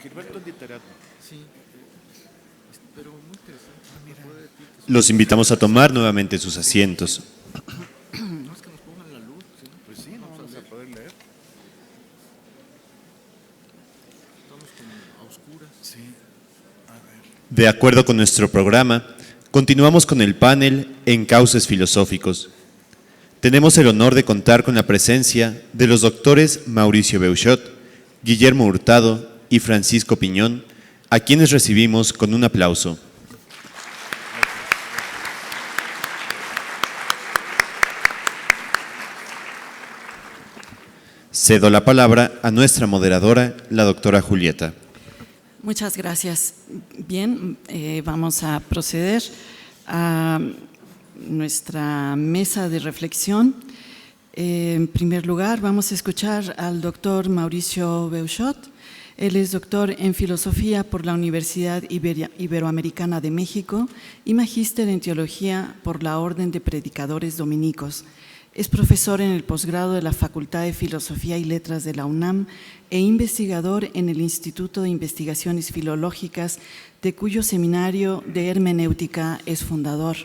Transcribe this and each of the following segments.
Gilberto Literato. Sí, pero muy interesante. Los invitamos a tomar nuevamente sus asientos. No es que nos pongan la luz, ¿sí? Pues sí, no vamos a poder leer. Estamos como a oscuras. Sí, a ver. De acuerdo con nuestro programa, continuamos con el panel Encauces Filosóficos. Tenemos el honor de contar con la presencia de los doctores Mauricio Beuchot, Guillermo Hurtado y Francisco Piñón, a quienes recibimos con un aplauso. Cedo la palabra a nuestra moderadora, la doctora Julieta. Muchas gracias. Bien, vamos a proceder a nuestra mesa de reflexión. En primer lugar, vamos a escuchar al doctor Mauricio Beuchot. Él es doctor en Filosofía por la Universidad Iberoamericana de México y magíster en Teología por la Orden de Predicadores Dominicos. Es profesor en el posgrado de la Facultad de Filosofía y Letras de la UNAM e investigador en el Instituto de Investigaciones Filológicas, de cuyo seminario de hermenéutica es fundador.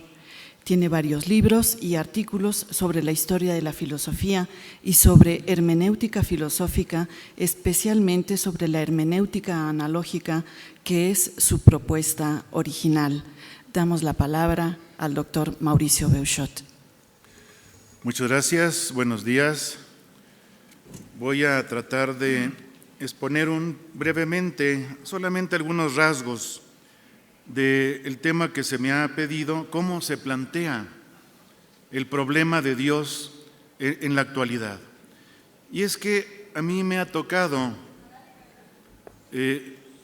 Tiene varios libros y artículos sobre la historia de la filosofía y sobre hermenéutica filosófica, especialmente sobre la hermenéutica analógica, que es su propuesta original. Damos la palabra al doctor Mauricio Beuchot. Muchas gracias, buenos días. Voy a tratar de exponer brevemente solamente algunos rasgos del tema que se me ha pedido, cómo se plantea el problema de Dios en la actualidad. Y es que a mí me ha tocado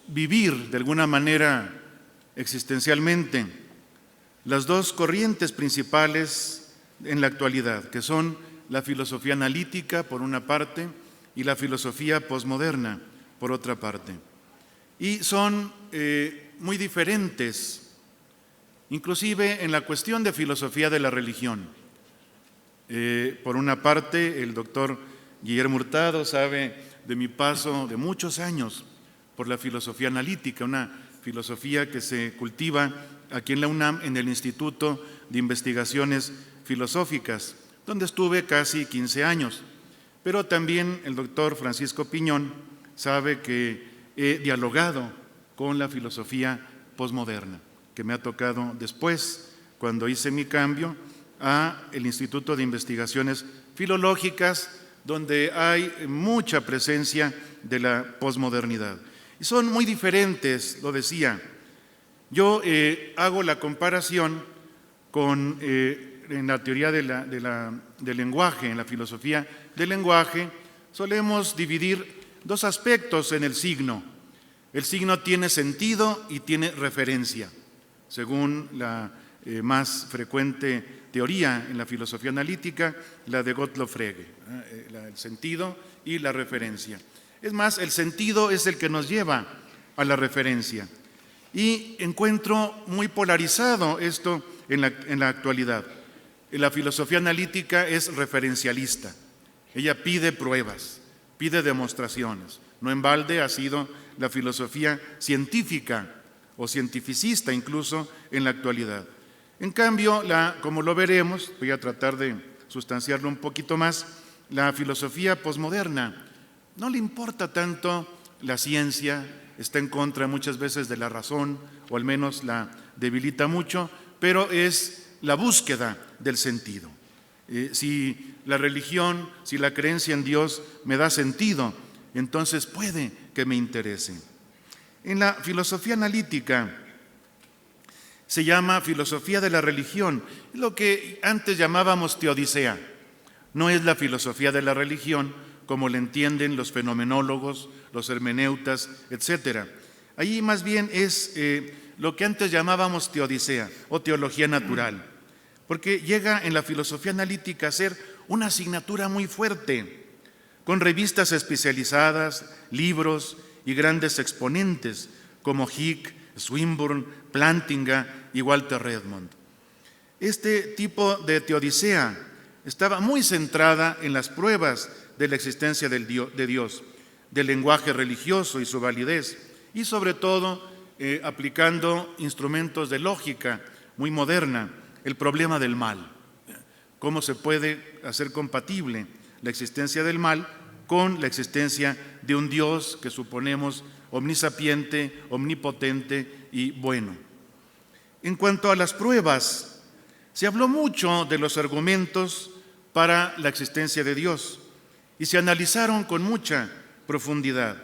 vivir de alguna manera existencialmente las dos corrientes principales en la actualidad, que son la filosofía analítica por una parte y la filosofía posmoderna por otra parte. Y son muy diferentes, inclusive en la cuestión de filosofía de la religión. Por una parte, el doctor Guillermo Hurtado sabe de mi paso de muchos años por la filosofía analítica, una filosofía que se cultiva aquí en la UNAM, en el Instituto de Investigaciones Filosóficas, donde estuve casi 15 años. Pero también el doctor Francisco Piñón sabe que he dialogado con la filosofía posmoderna, que me ha tocado después, cuando hice mi cambio a el Instituto de Investigaciones Filológicas, donde hay mucha presencia de la posmodernidad. Y son muy diferentes, lo decía. Yo hago la comparación con en la teoría del lenguaje, en la filosofía del lenguaje, solemos dividir dos aspectos en el signo. El signo tiene sentido y tiene referencia, según la más frecuente teoría en la filosofía analítica, la de Gottlob Frege, el sentido y la referencia. Es más, el sentido es el que nos lleva a la referencia. Y encuentro muy polarizado esto en la actualidad. La filosofía analítica es referencialista. Ella pide pruebas, pide demostraciones. No en balde ha sido la filosofía científica o cientificista incluso en la actualidad. En cambio, como lo veremos, voy a tratar de sustanciarlo un poquito más, la filosofía posmoderna no le importa tanto la ciencia, está en contra muchas veces de la razón, o al menos la debilita mucho, pero es la búsqueda del sentido. Si la religión, si la creencia en Dios me da sentido, entonces puede que me interese. En la filosofía analítica se llama filosofía de la religión, lo que antes llamábamos teodicea. No es la filosofía de la religión como la entienden los fenomenólogos, los hermeneutas, etc. Allí más bien es lo que antes llamábamos teodicea o teología natural, porque llega en la filosofía analítica a ser una asignatura muy fuerte, con revistas especializadas, libros y grandes exponentes como Hick, Swinburne, Plantinga y Walter Redmond. Este tipo de teodicea estaba muy centrada en las pruebas de la existencia de Dios, del lenguaje religioso y su validez, y sobre todo aplicando instrumentos de lógica muy moderna, el problema del mal. ¿Cómo se puede hacer compatible la existencia del mal con la existencia de un Dios que suponemos omnisapiente, omnipotente y bueno? En cuanto a las pruebas, se habló mucho de los argumentos para la existencia de Dios y se analizaron con mucha profundidad,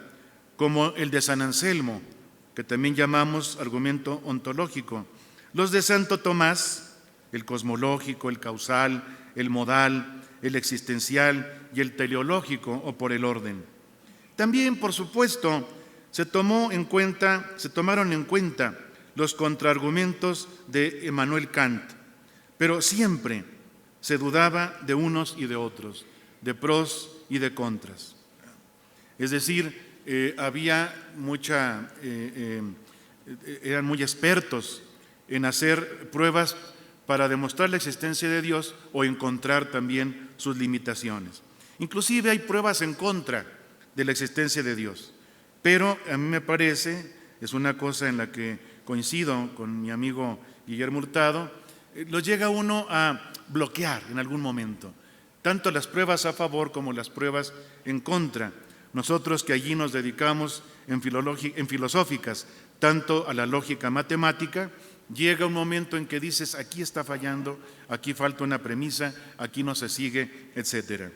como el de San Anselmo, que también llamamos argumento ontológico, los de Santo Tomás, el cosmológico, el causal, el modal, el existencial y el teleológico, o por el orden. También, por supuesto, se tomaron en cuenta los contraargumentos de Emmanuel Kant, pero siempre se dudaba de unos y de otros, de pros y de contras. Es decir, eran muy expertos en hacer pruebas para demostrar la existencia de Dios o encontrar también sus limitaciones. Inclusive hay pruebas en contra de la existencia de Dios, pero a mí me parece, es una cosa en la que coincido con mi amigo Guillermo Hurtado, lo llega uno a bloquear en algún momento, tanto las pruebas a favor como las pruebas en contra. Nosotros que allí nos dedicamos en filosóficas, tanto a la lógica matemática, llega un momento en que dices, aquí está fallando, aquí falta una premisa, aquí no se sigue, etc.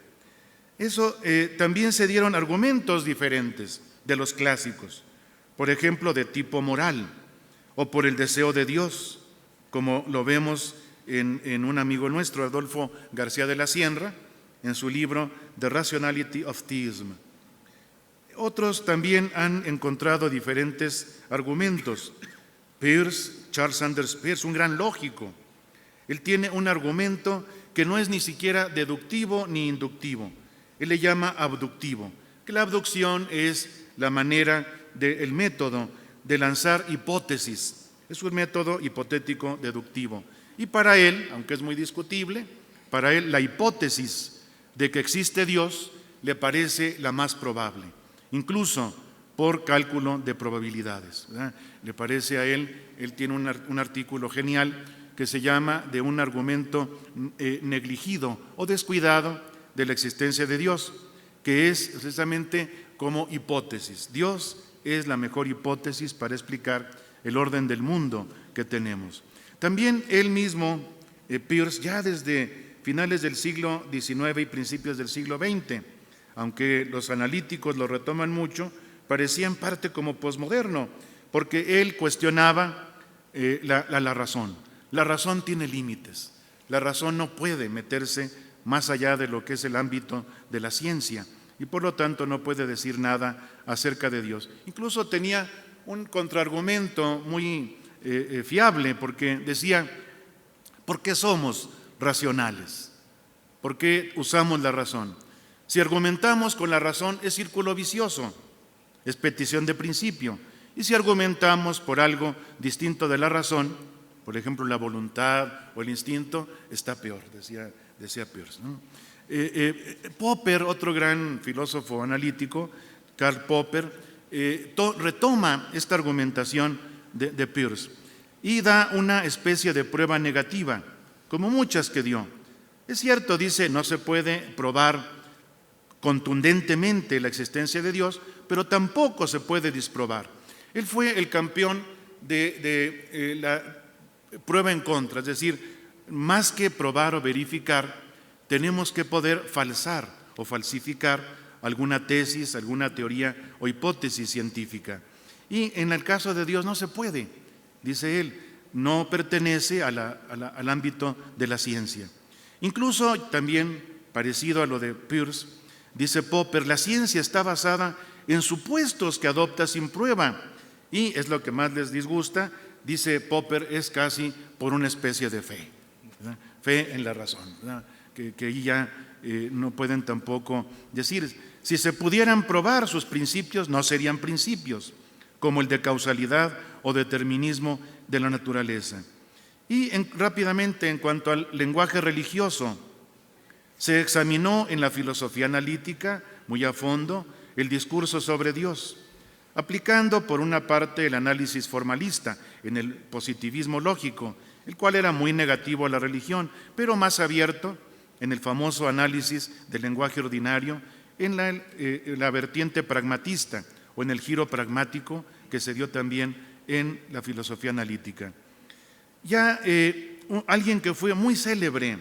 También se dieron argumentos diferentes de los clásicos, por ejemplo, de tipo moral, o por el deseo de Dios, como lo vemos en un amigo nuestro, Adolfo García de la Sierra, en su libro The Rationality of Theism. Otros también han encontrado diferentes argumentos. Charles Sanders Peirce, un gran lógico, él tiene un argumento que no es ni siquiera deductivo ni inductivo, él le llama abductivo, que la abducción es la manera el método de lanzar hipótesis, es un método hipotético deductivo. Y para él, aunque es muy discutible, para él la hipótesis de que existe Dios le parece la más probable, incluso por cálculo de probabilidades, ¿verdad? Le parece a él tiene un artículo genial que se llama de un argumento negligido o descuidado de la existencia de Dios, que es precisamente como hipótesis. Dios es la mejor hipótesis para explicar el orden del mundo que tenemos. También él mismo, Peirce, ya desde finales del siglo XIX y principios del siglo XX, aunque los analíticos lo retoman mucho, parecía en parte como posmoderno, porque él cuestionaba la razón. La razón tiene límites, la razón no puede meterse más allá de lo que es el ámbito de la ciencia y por lo tanto no puede decir nada acerca de Dios. Incluso tenía un contraargumento muy fiable, porque decía, ¿por qué somos racionales? ¿Por qué usamos la razón? Si argumentamos con la razón es círculo vicioso, es petición de principio. Y si argumentamos por algo distinto de la razón, por ejemplo la voluntad o el instinto, está peor, decía Peirce, ¿no? Popper, otro gran filósofo analítico, Karl Popper, retoma esta argumentación de Peirce y da una especie de prueba negativa, como muchas que dio. Es cierto, dice, no se puede probar contundentemente la existencia de Dios, pero tampoco se puede disprobar. Él fue el campeón de la prueba en contra, es decir, más que probar o verificar, tenemos que poder falsar o falsificar alguna tesis, alguna teoría o hipótesis científica. Y en el caso de Dios no se puede, dice él, no pertenece al ámbito de la ciencia. Incluso también, parecido a lo de Peirce, dice Popper, la ciencia está basada en supuestos que adopta sin prueba y es lo que más les disgusta, dice Popper, es casi por una especie de fe, ¿verdad? Fe en la razón, ¿verdad? Que ya no pueden tampoco decir, si se pudieran probar sus principios, no serían principios, como el de causalidad o determinismo de la naturaleza. Y rápidamente, en cuanto al lenguaje religioso, se examinó en la filosofía analítica, muy a fondo, el discurso sobre Dios. aplicando por una parte el análisis formalista en el positivismo lógico, el cual era muy negativo a la religión, pero más abierto en el famoso análisis del lenguaje ordinario, en la vertiente pragmatista o en el giro pragmático que se dio también en la filosofía analítica. Ya alguien que fue muy célebre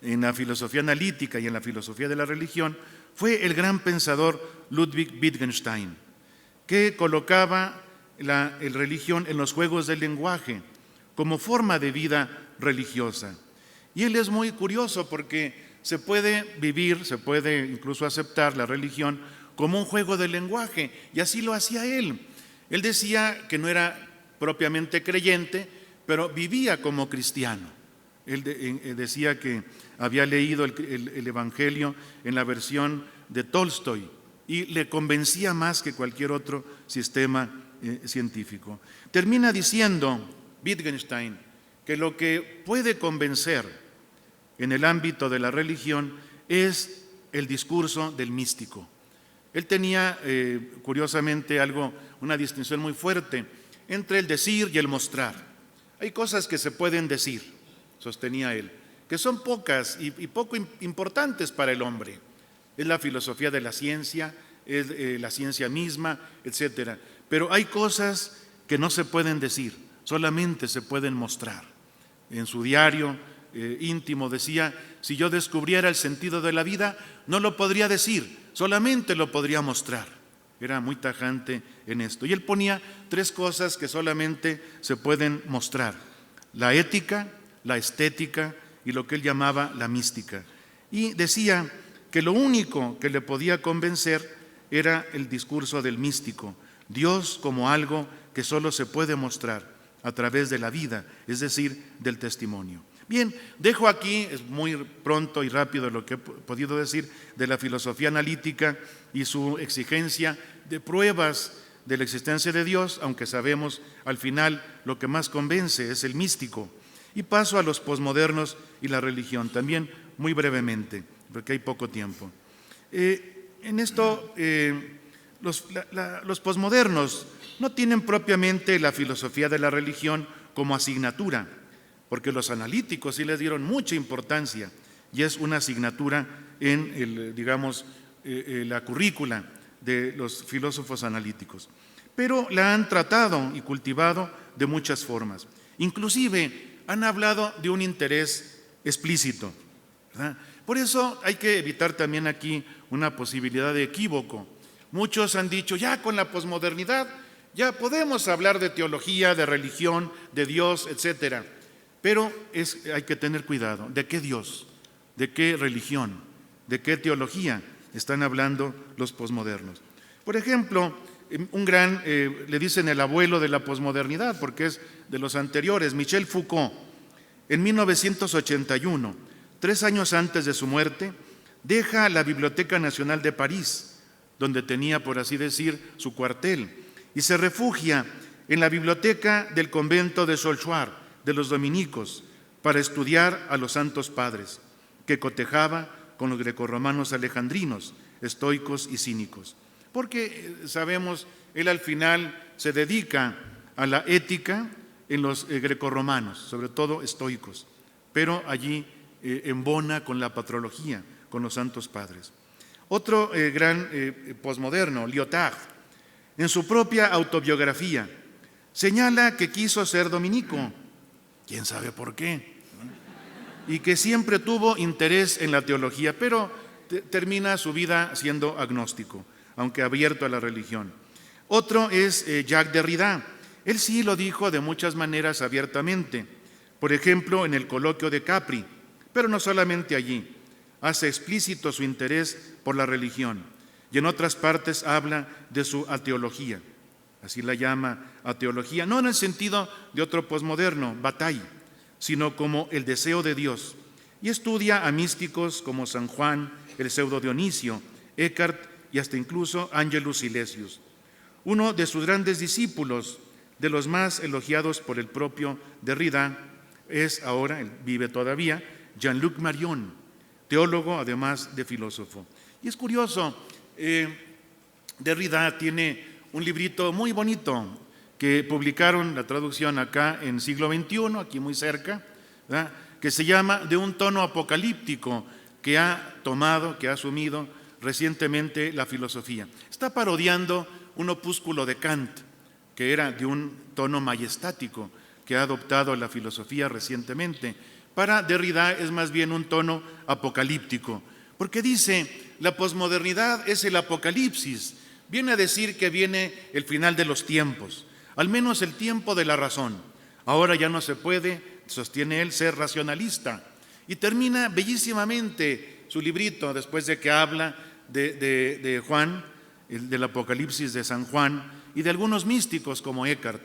en la filosofía analítica y en la filosofía de la religión fue el gran pensador Ludwig Wittgenstein, que colocaba la religión en los juegos del lenguaje como forma de vida religiosa. Y él es muy curioso porque se puede vivir, se puede incluso aceptar la religión como un juego de lenguaje, y así lo hacía él. Él decía que no era propiamente creyente, pero vivía como cristiano. Él decía que había leído el Evangelio en la versión de Tolstoy y le convencía más que cualquier otro sistema científico. Termina diciendo Wittgenstein que lo que puede convencer en el ámbito de la religión es el discurso del místico. Él tenía, curiosamente, una distinción muy fuerte entre el decir y el mostrar. Hay cosas que se pueden decir, sostenía él, que son pocas y poco importantes para el hombre. Es la filosofía de la ciencia, es la ciencia misma, etc. Pero hay cosas que no se pueden decir, solamente se pueden mostrar. En su diario íntimo decía: si yo descubriera el sentido de la vida, no lo podría decir, solamente lo podría mostrar. Era muy tajante en esto. Y él ponía 3 cosas que solamente se pueden mostrar: la ética, la estética y lo que él llamaba la mística. Y decía que lo único que le podía convencer era el discurso del místico, Dios como algo que solo se puede mostrar a través de la vida, es decir, del testimonio. Bien, dejo aquí, es muy pronto y rápido lo que he podido decir de la filosofía analítica y su exigencia de pruebas de la existencia de Dios, aunque sabemos al final lo que más convence es el místico. Y paso a los posmodernos y la religión, también muy brevemente, porque hay poco tiempo. En esto, los posmodernos no tienen propiamente la filosofía de la religión como asignatura, porque los analíticos sí les dieron mucha importancia y es una asignatura en la currícula de los filósofos analíticos. Pero la han tratado y cultivado de muchas formas. Inclusive han hablado de un interés explícito, ¿verdad? Por eso hay que evitar también aquí una posibilidad de equívoco. Muchos han dicho, ya con la posmodernidad, ya podemos hablar de teología, de religión, de Dios, etcétera. Pero hay que tener cuidado. ¿De qué Dios? ¿De qué religión? ¿De qué teología están hablando los posmodernos? Por ejemplo, le dicen el abuelo de la posmodernidad, porque es de los anteriores, Michel Foucault, en 1981, 3 años antes de su muerte, deja la Biblioteca Nacional de París, donde tenía, por así decir, su cuartel, y se refugia en la biblioteca del convento de Solchoir, de los dominicos, para estudiar a los santos padres, que cotejaba con los grecorromanos alejandrinos, estoicos y cínicos. Porque sabemos, él al final se dedica a la ética en los grecorromanos, sobre todo estoicos, pero allí embona con la patrología, con los santos padres. Otro gran posmoderno, Lyotard, en su propia autobiografía, señala que quiso ser dominico, quién sabe por qué, y que siempre tuvo interés en la teología, pero termina su vida siendo agnóstico, aunque abierto a la religión. Otro es Jacques Derrida. Él sí lo dijo de muchas maneras abiertamente, por ejemplo en el coloquio de Capri, pero no solamente allí. Hace explícito su interés por la religión y en otras partes habla de su ateología. Así la llama ateología, no en el sentido de otro posmoderno, Bataille, sino como el deseo de Dios. Y estudia a místicos como San Juan, el pseudo Dionisio, Eckhart y hasta incluso Angelus Silesius. Uno de sus grandes discípulos, de los más elogiados por el propio Derrida, es ahora, él vive todavía, Jean-Luc Marion, teólogo además de filósofo. Y es curioso, Derrida tiene un librito muy bonito que publicaron, la traducción acá en siglo XXI, aquí muy cerca, ¿verdad?, que se llama De un tono apocalíptico, que ha tomado, que ha asumido recientemente la filosofía. Está parodiando un opúsculo de Kant, que era de un tono majestático, que ha adoptado la filosofía recientemente. Para Derrida es más bien un tono apocalíptico, porque dice, la posmodernidad es el apocalipsis. Viene a decir que viene el final de los tiempos, al menos el tiempo de la razón. Ahora ya no se puede, sostiene él, ser racionalista. Y termina bellísimamente su librito, después de que habla de Juan, del Apocalipsis de San Juan, y de algunos místicos como Eckhart.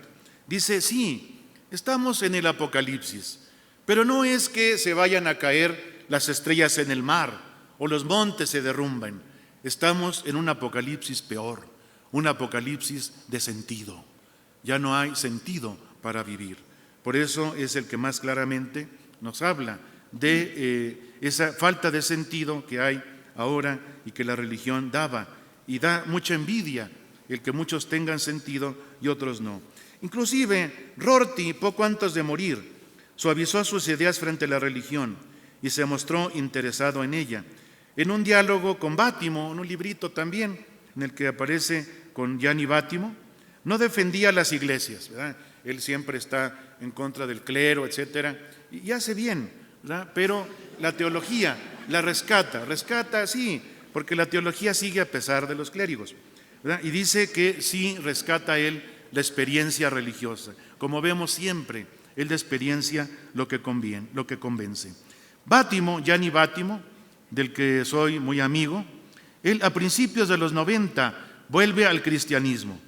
Dice, sí, estamos en el Apocalipsis, pero no es que se vayan a caer las estrellas en el mar o los montes se derrumben. Estamos en un apocalipsis peor, un apocalipsis de sentido. Ya no hay sentido para vivir. Por eso es el que más claramente nos habla de esa falta de sentido que hay ahora y que la religión daba. Y da mucha envidia el que muchos tengan sentido y otros no. Inclusive Rorty, poco antes de morir, suavizó sus ideas frente a la religión y se mostró interesado en ella. En un diálogo con Bátimo, en un librito también, en el que aparece con Gianni Bátimo, no defendía las iglesias, ¿verdad? Él siempre está en contra del clero, etcétera, y hace bien, ¿verdad? Pero la teología la rescata sí, porque la teología sigue a pesar de los clérigos, ¿verdad? Y dice que sí rescata él la experiencia religiosa. Como vemos siempre, él da experiencia lo que convence. Bátimo, Gianni Bátimo, del que soy muy amigo, él a principios de los 90 vuelve al cristianismo.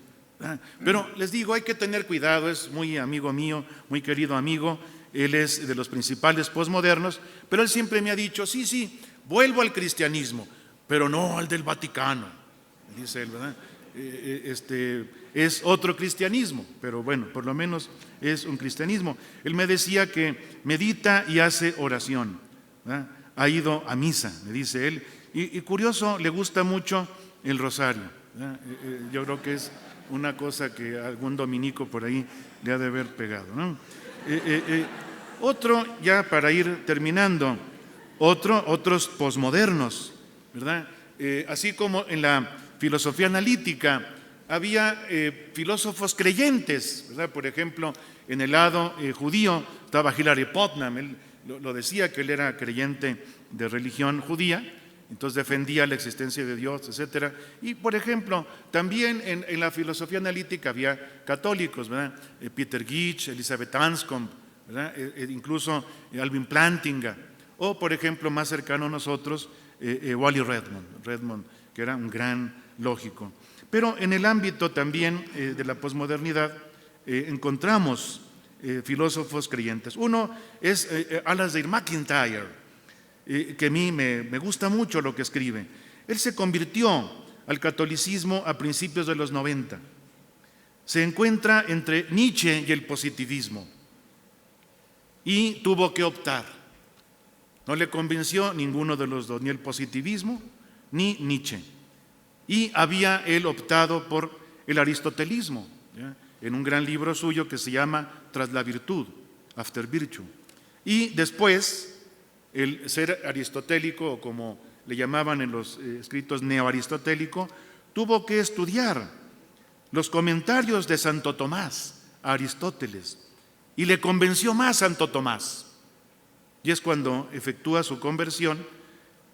Pero les digo, hay que tener cuidado, es muy amigo mío, muy querido amigo, él es de los principales posmodernos, pero él siempre me ha dicho, sí, vuelvo al cristianismo, pero no al del Vaticano, dice él, ¿verdad? Es otro cristianismo, pero bueno, por lo menos es un cristianismo. Él me decía que medita y hace oración, ¿verdad? Ha ido a misa, me dice él, y curioso, le gusta mucho el rosario, ¿verdad? Yo creo que es una cosa que algún dominico por ahí le ha de haber pegado, ¿no? Otro, ya para ir terminando, otros posmodernos, ¿verdad? Así como en la filosofía analítica había filósofos creyentes, ¿verdad? Por ejemplo, en el lado judío estaba Hilary Putnam, él lo decía que él era creyente de religión judía, entonces defendía la existencia de Dios, etcétera. Y por ejemplo, también en la filosofía analítica había católicos, ¿verdad? Peter Gitsch, Elizabeth Anscombe, ¿verdad? Incluso Alvin Plantinga, o por ejemplo, más cercano a nosotros, Wally Redmond, que era un gran lógico. Pero en el ámbito también de la posmodernidad encontramos filósofos creyentes. Uno es Alasdair MacIntyre, que a mí me gusta mucho lo que escribe. Él se convirtió al catolicismo a principios de los 90. Se encuentra entre Nietzsche y el positivismo y tuvo que optar. No le convenció ninguno de los dos, ni el positivismo ni Nietzsche. Y había él optado por el aristotelismo, ¿ya? En un gran libro suyo que se llama Tras la virtud, After Virtue. Y después, el ser aristotélico, o como le llamaban en los escritos neoaristotélico, tuvo que estudiar los comentarios de Santo Tomás a Aristóteles y le convenció más Santo Tomás. Y es cuando efectúa su conversión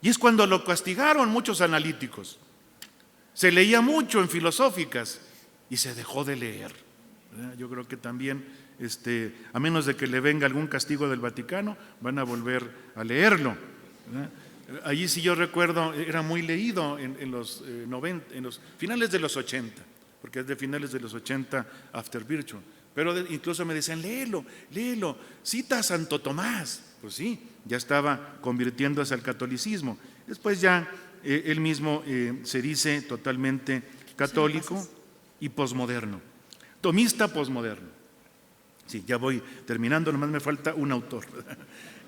y es cuando lo castigaron muchos analíticos. Se leía mucho en filosóficas y se dejó de leer, ¿verdad? Yo creo que también, a menos de que le venga algún castigo del Vaticano, van a volver a leerlo, ¿verdad? Allí, si yo recuerdo, era muy leído en los 90, en los finales de los 80, porque es de finales de los 80 After Virtue. Pero incluso me decían, léelo, cita a Santo Tomás. Pues sí, ya estaba convirtiéndose al catolicismo. Después ya él mismo se dice totalmente católico y posmoderno, tomista posmoderno. Sí, ya voy terminando, nomás me falta un autor.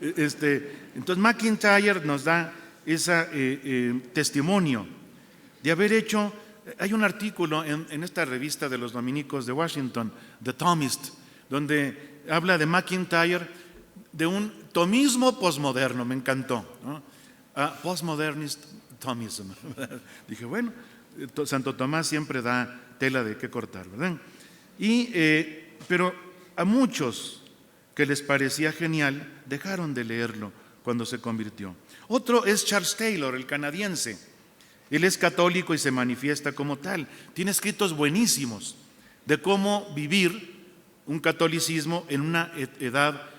Entonces MacIntyre nos da ese testimonio de haber hecho hay un artículo en esta revista de los dominicos de Washington, The Thomist, donde habla de MacIntyre, de un tomismo posmoderno, me encantó, ¿no? Postmodernist Thomism. Dije, bueno, Santo Tomás siempre da tela de qué cortar, ¿verdad? Pero a muchos que les parecía genial dejaron de leerlo cuando se convirtió. Otro es Charles Taylor, el canadiense. Él es católico y se manifiesta como tal. Tiene escritos buenísimos de cómo vivir un catolicismo en una edad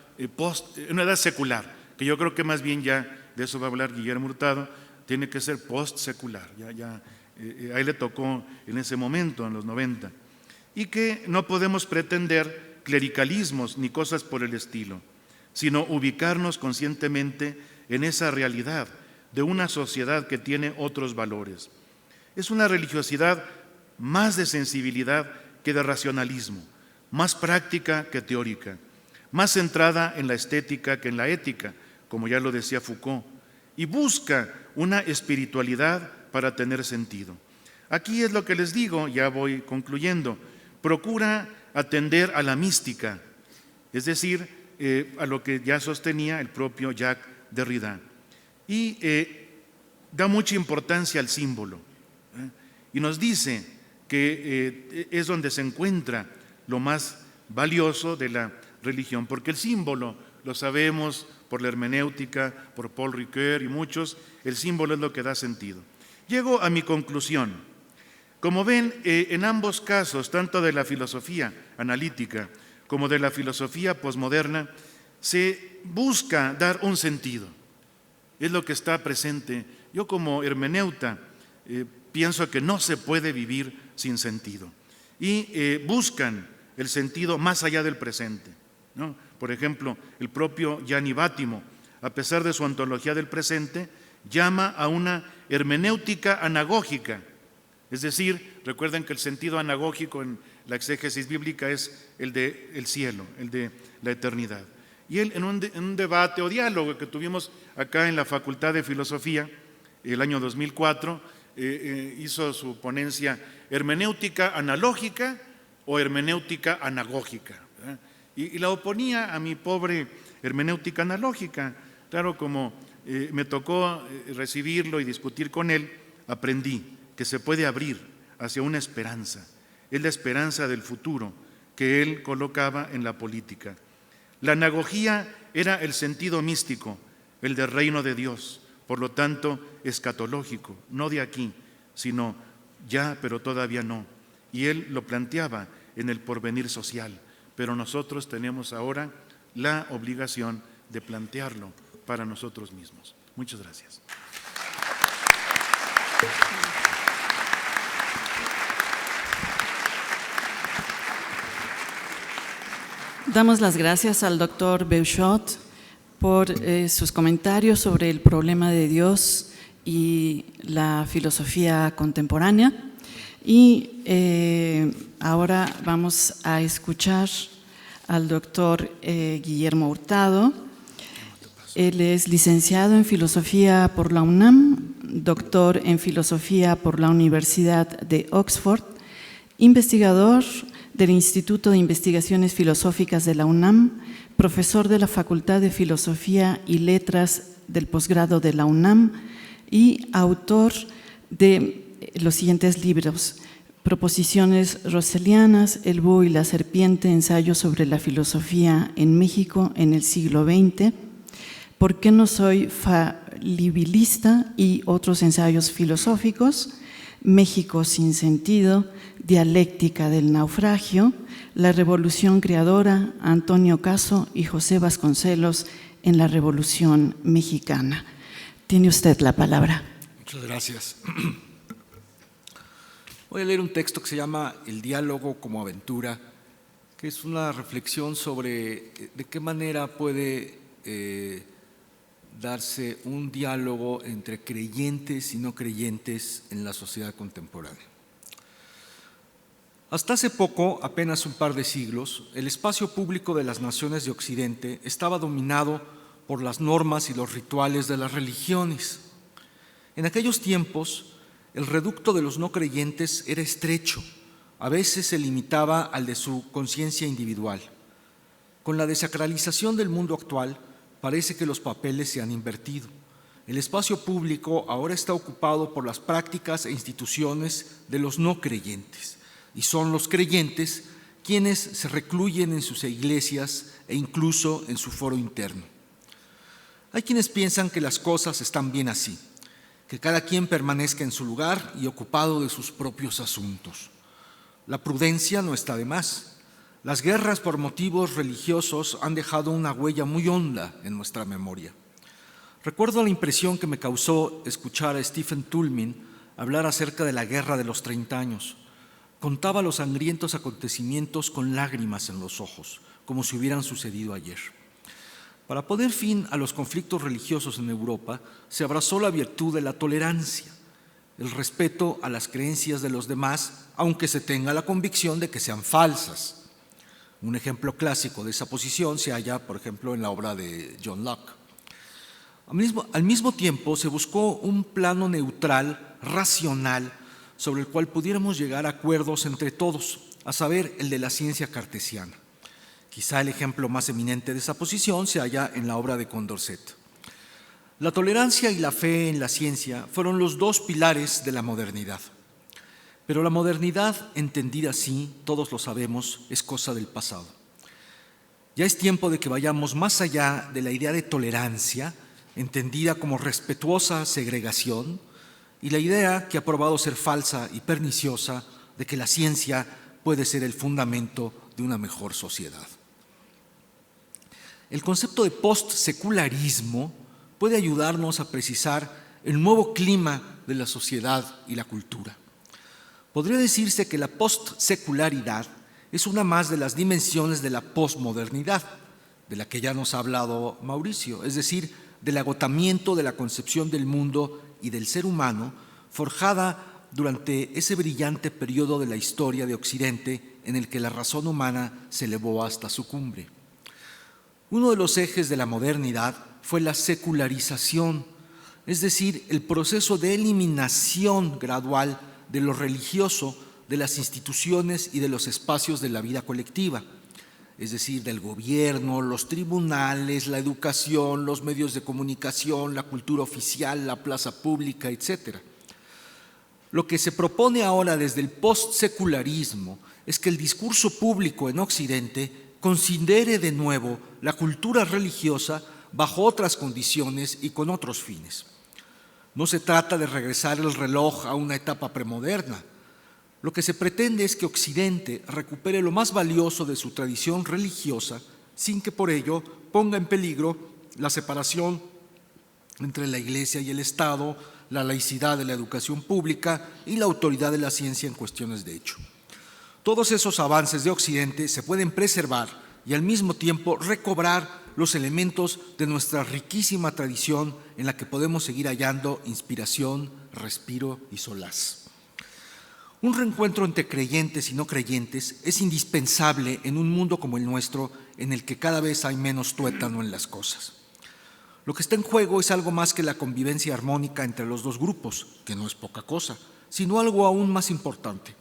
secular, que yo creo que más bien ya de eso va a hablar Guillermo Hurtado, tiene que ser post-secular. A él le tocó en ese momento, en los 90. Y que no podemos pretender clericalismos ni cosas por el estilo, sino ubicarnos conscientemente en esa realidad de una sociedad que tiene otros valores. Es una religiosidad más de sensibilidad que de racionalismo, más práctica que teórica, más centrada en la estética que en la ética, como ya lo decía Foucault, y busca una espiritualidad para tener sentido. Aquí es lo que les digo, ya voy concluyendo, procura atender a la mística, es decir, a lo que ya sostenía el propio Jacques Derrida, y da mucha importancia al símbolo, y nos dice que es donde se encuentra lo más valioso de la religión, porque el símbolo, lo sabemos por la hermenéutica, por Paul Ricoeur y muchos, el símbolo es lo que da sentido. Llego a mi conclusión. Como ven, en ambos casos, tanto de la filosofía analítica como de la filosofía posmoderna, se busca dar un sentido. Es lo que está presente. Yo como hermeneuta pienso que no se puede vivir sin sentido. Y buscan el sentido más allá del presente, ¿no? Por ejemplo, el propio Gianni Vattimo, a pesar de su ontología del presente, llama a una hermenéutica anagógica. Es decir, recuerden que el sentido anagógico en la exégesis bíblica es el del cielo, el de la eternidad. Y él, en un debate o diálogo que tuvimos acá en la Facultad de Filosofía, el año 2004, hizo su ponencia hermenéutica analógica o hermenéutica anagógica, ¿verdad? Y la oponía a mi pobre hermenéutica analógica. Claro, como me tocó recibirlo y discutir con él, aprendí que se puede abrir hacia una esperanza. Es la esperanza del futuro que él colocaba en la política. La anagogía era el sentido místico, el del reino de Dios, por lo tanto escatológico, no de aquí, sino ya, pero todavía no. Y él lo planteaba en el porvenir social, pero nosotros tenemos ahora la obligación de plantearlo para nosotros mismos. Muchas gracias. Damos las gracias al doctor Beuchot por sus comentarios sobre el problema de Dios y la filosofía contemporánea. Y ahora vamos a escuchar al doctor Guillermo Hurtado. Él es licenciado en Filosofía por la UNAM, doctor en Filosofía por la Universidad de Oxford, investigador del Instituto de Investigaciones Filosóficas de la UNAM, profesor de la Facultad de Filosofía y Letras del posgrado de la UNAM y autor de los siguientes libros: Proposiciones Roselianas, El búho y la serpiente, ensayo sobre la filosofía en México en el siglo XX, ¿Por qué no soy falibilista? Y otros ensayos filosóficos, México sin sentido, Dialéctica del naufragio, La revolución creadora, Antonio Caso y José Vasconcelos en la Revolución Mexicana. Tiene usted la palabra. Muchas gracias. Voy a leer un texto que se llama El diálogo como aventura, que es una reflexión sobre de qué manera puede darse un diálogo entre creyentes y no creyentes en la sociedad contemporánea. Hasta hace poco, apenas un par de siglos, el espacio público de las naciones de Occidente estaba dominado por las normas y los rituales de las religiones. En aquellos tiempos, el reducto de los no creyentes era estrecho, a veces se limitaba al de su conciencia individual. Con la desacralización del mundo actual, parece que los papeles se han invertido. El espacio público ahora está ocupado por las prácticas e instituciones de los no creyentes, y son los creyentes quienes se recluyen en sus iglesias e incluso en su foro interno. Hay quienes piensan que las cosas están bien así, que cada quien permanezca en su lugar y ocupado de sus propios asuntos. La prudencia no está de más. Las guerras por motivos religiosos han dejado una huella muy honda en nuestra memoria. Recuerdo la impresión que me causó escuchar a Stephen Toulmin hablar acerca de la Guerra de los 30 años. Contaba los sangrientos acontecimientos con lágrimas en los ojos, como si hubieran sucedido ayer. Para poner fin a los conflictos religiosos en Europa, se abrazó la virtud de la tolerancia, el respeto a las creencias de los demás, aunque se tenga la convicción de que sean falsas. Un ejemplo clásico de esa posición se halla, por ejemplo, en la obra de John Locke. Al mismo tiempo, se buscó un plano neutral, racional, sobre el cual pudiéramos llegar a acuerdos entre todos, a saber, el de la ciencia cartesiana. Quizá el ejemplo más eminente de esa posición se halla en la obra de Condorcet. La tolerancia y la fe en la ciencia fueron los dos pilares de la modernidad. Pero la modernidad, entendida así, todos lo sabemos, es cosa del pasado. Ya es tiempo de que vayamos más allá de la idea de tolerancia, entendida como respetuosa segregación, y la idea, que ha probado ser falsa y perniciosa, de que la ciencia puede ser el fundamento de una mejor sociedad. El concepto de postsecularismo puede ayudarnos a precisar el nuevo clima de la sociedad y la cultura. Podría decirse que la postsecularidad es una más de las dimensiones de la posmodernidad, de la que ya nos ha hablado Mauricio, es decir, del agotamiento de la concepción del mundo y del ser humano, forjada durante ese brillante periodo de la historia de Occidente en el que la razón humana se elevó hasta su cumbre. Uno de los ejes de la modernidad fue la secularización, es decir, el proceso de eliminación gradual de lo religioso de las instituciones y de los espacios de la vida colectiva, es decir, del gobierno, los tribunales, la educación, los medios de comunicación, la cultura oficial, la plaza pública, etc. Lo que se propone ahora desde el postsecularismo es que el discurso público en Occidente considere de nuevo la cultura religiosa bajo otras condiciones y con otros fines. No se trata de regresar el reloj a una etapa premoderna. Lo que se pretende es que Occidente recupere lo más valioso de su tradición religiosa sin que por ello ponga en peligro la separación entre la Iglesia y el Estado, la laicidad de la educación pública y la autoridad de la ciencia en cuestiones de hecho. Todos esos avances de Occidente se pueden preservar y al mismo tiempo recobrar los elementos de nuestra riquísima tradición en la que podemos seguir hallando inspiración, respiro y solaz. Un reencuentro entre creyentes y no creyentes es indispensable en un mundo como el nuestro, en el que cada vez hay menos tuétano en las cosas. Lo que está en juego es algo más que la convivencia armónica entre los dos grupos, que no es poca cosa, sino algo aún más importante: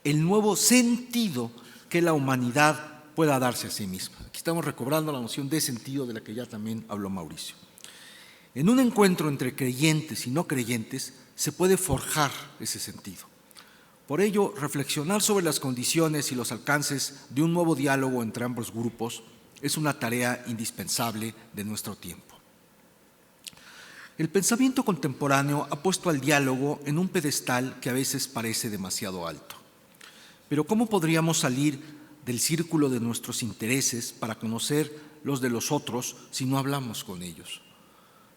el nuevo sentido que la humanidad pueda darse a sí misma. Aquí estamos recobrando la noción de sentido de la que ya también habló Mauricio. En un encuentro entre creyentes y no creyentes se puede forjar ese sentido. Por ello, reflexionar sobre las condiciones y los alcances de un nuevo diálogo entre ambos grupos es una tarea indispensable de nuestro tiempo. El pensamiento contemporáneo ha puesto al diálogo en un pedestal que a veces parece demasiado alto. Pero ¿cómo podríamos salir del círculo de nuestros intereses para conocer los de los otros si no hablamos con ellos?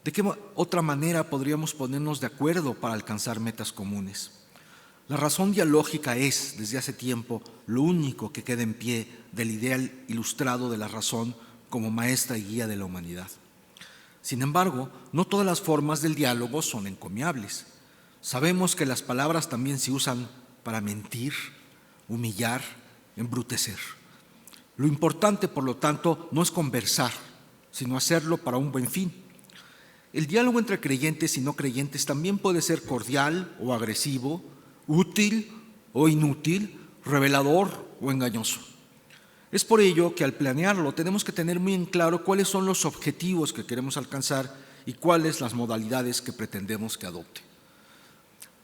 ¿De qué otra manera podríamos ponernos de acuerdo para alcanzar metas comunes? La razón dialógica es, desde hace tiempo, lo único que queda en pie del ideal ilustrado de la razón como maestra y guía de la humanidad. Sin embargo, no todas las formas del diálogo son encomiables. Sabemos que las palabras también se usan para mentir, humillar, embrutecer. Lo importante, por lo tanto, no es conversar, sino hacerlo para un buen fin. el diálogo entre creyentes y no creyentes también puede ser cordial o agresivo, útil o inútil, revelador o engañoso. Es por ello que al planearlo tenemos que tener muy en claro cuáles son los objetivos que queremos alcanzar y cuáles las modalidades que pretendemos que adopte.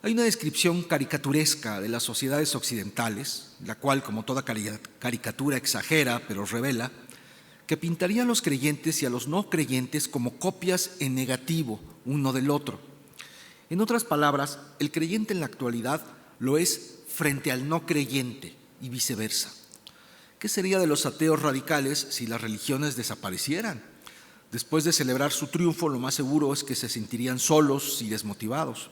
Hay una descripción caricaturesca de las sociedades occidentales, la cual, como toda caricatura, exagera pero revela, que pintaría a los creyentes y a los no creyentes como copias en negativo uno del otro. En otras palabras, el creyente en la actualidad lo es frente al no creyente y viceversa. ¿Qué sería de los ateos radicales si las religiones desaparecieran? Después de celebrar su triunfo, lo más seguro es que se sentirían solos y desmotivados.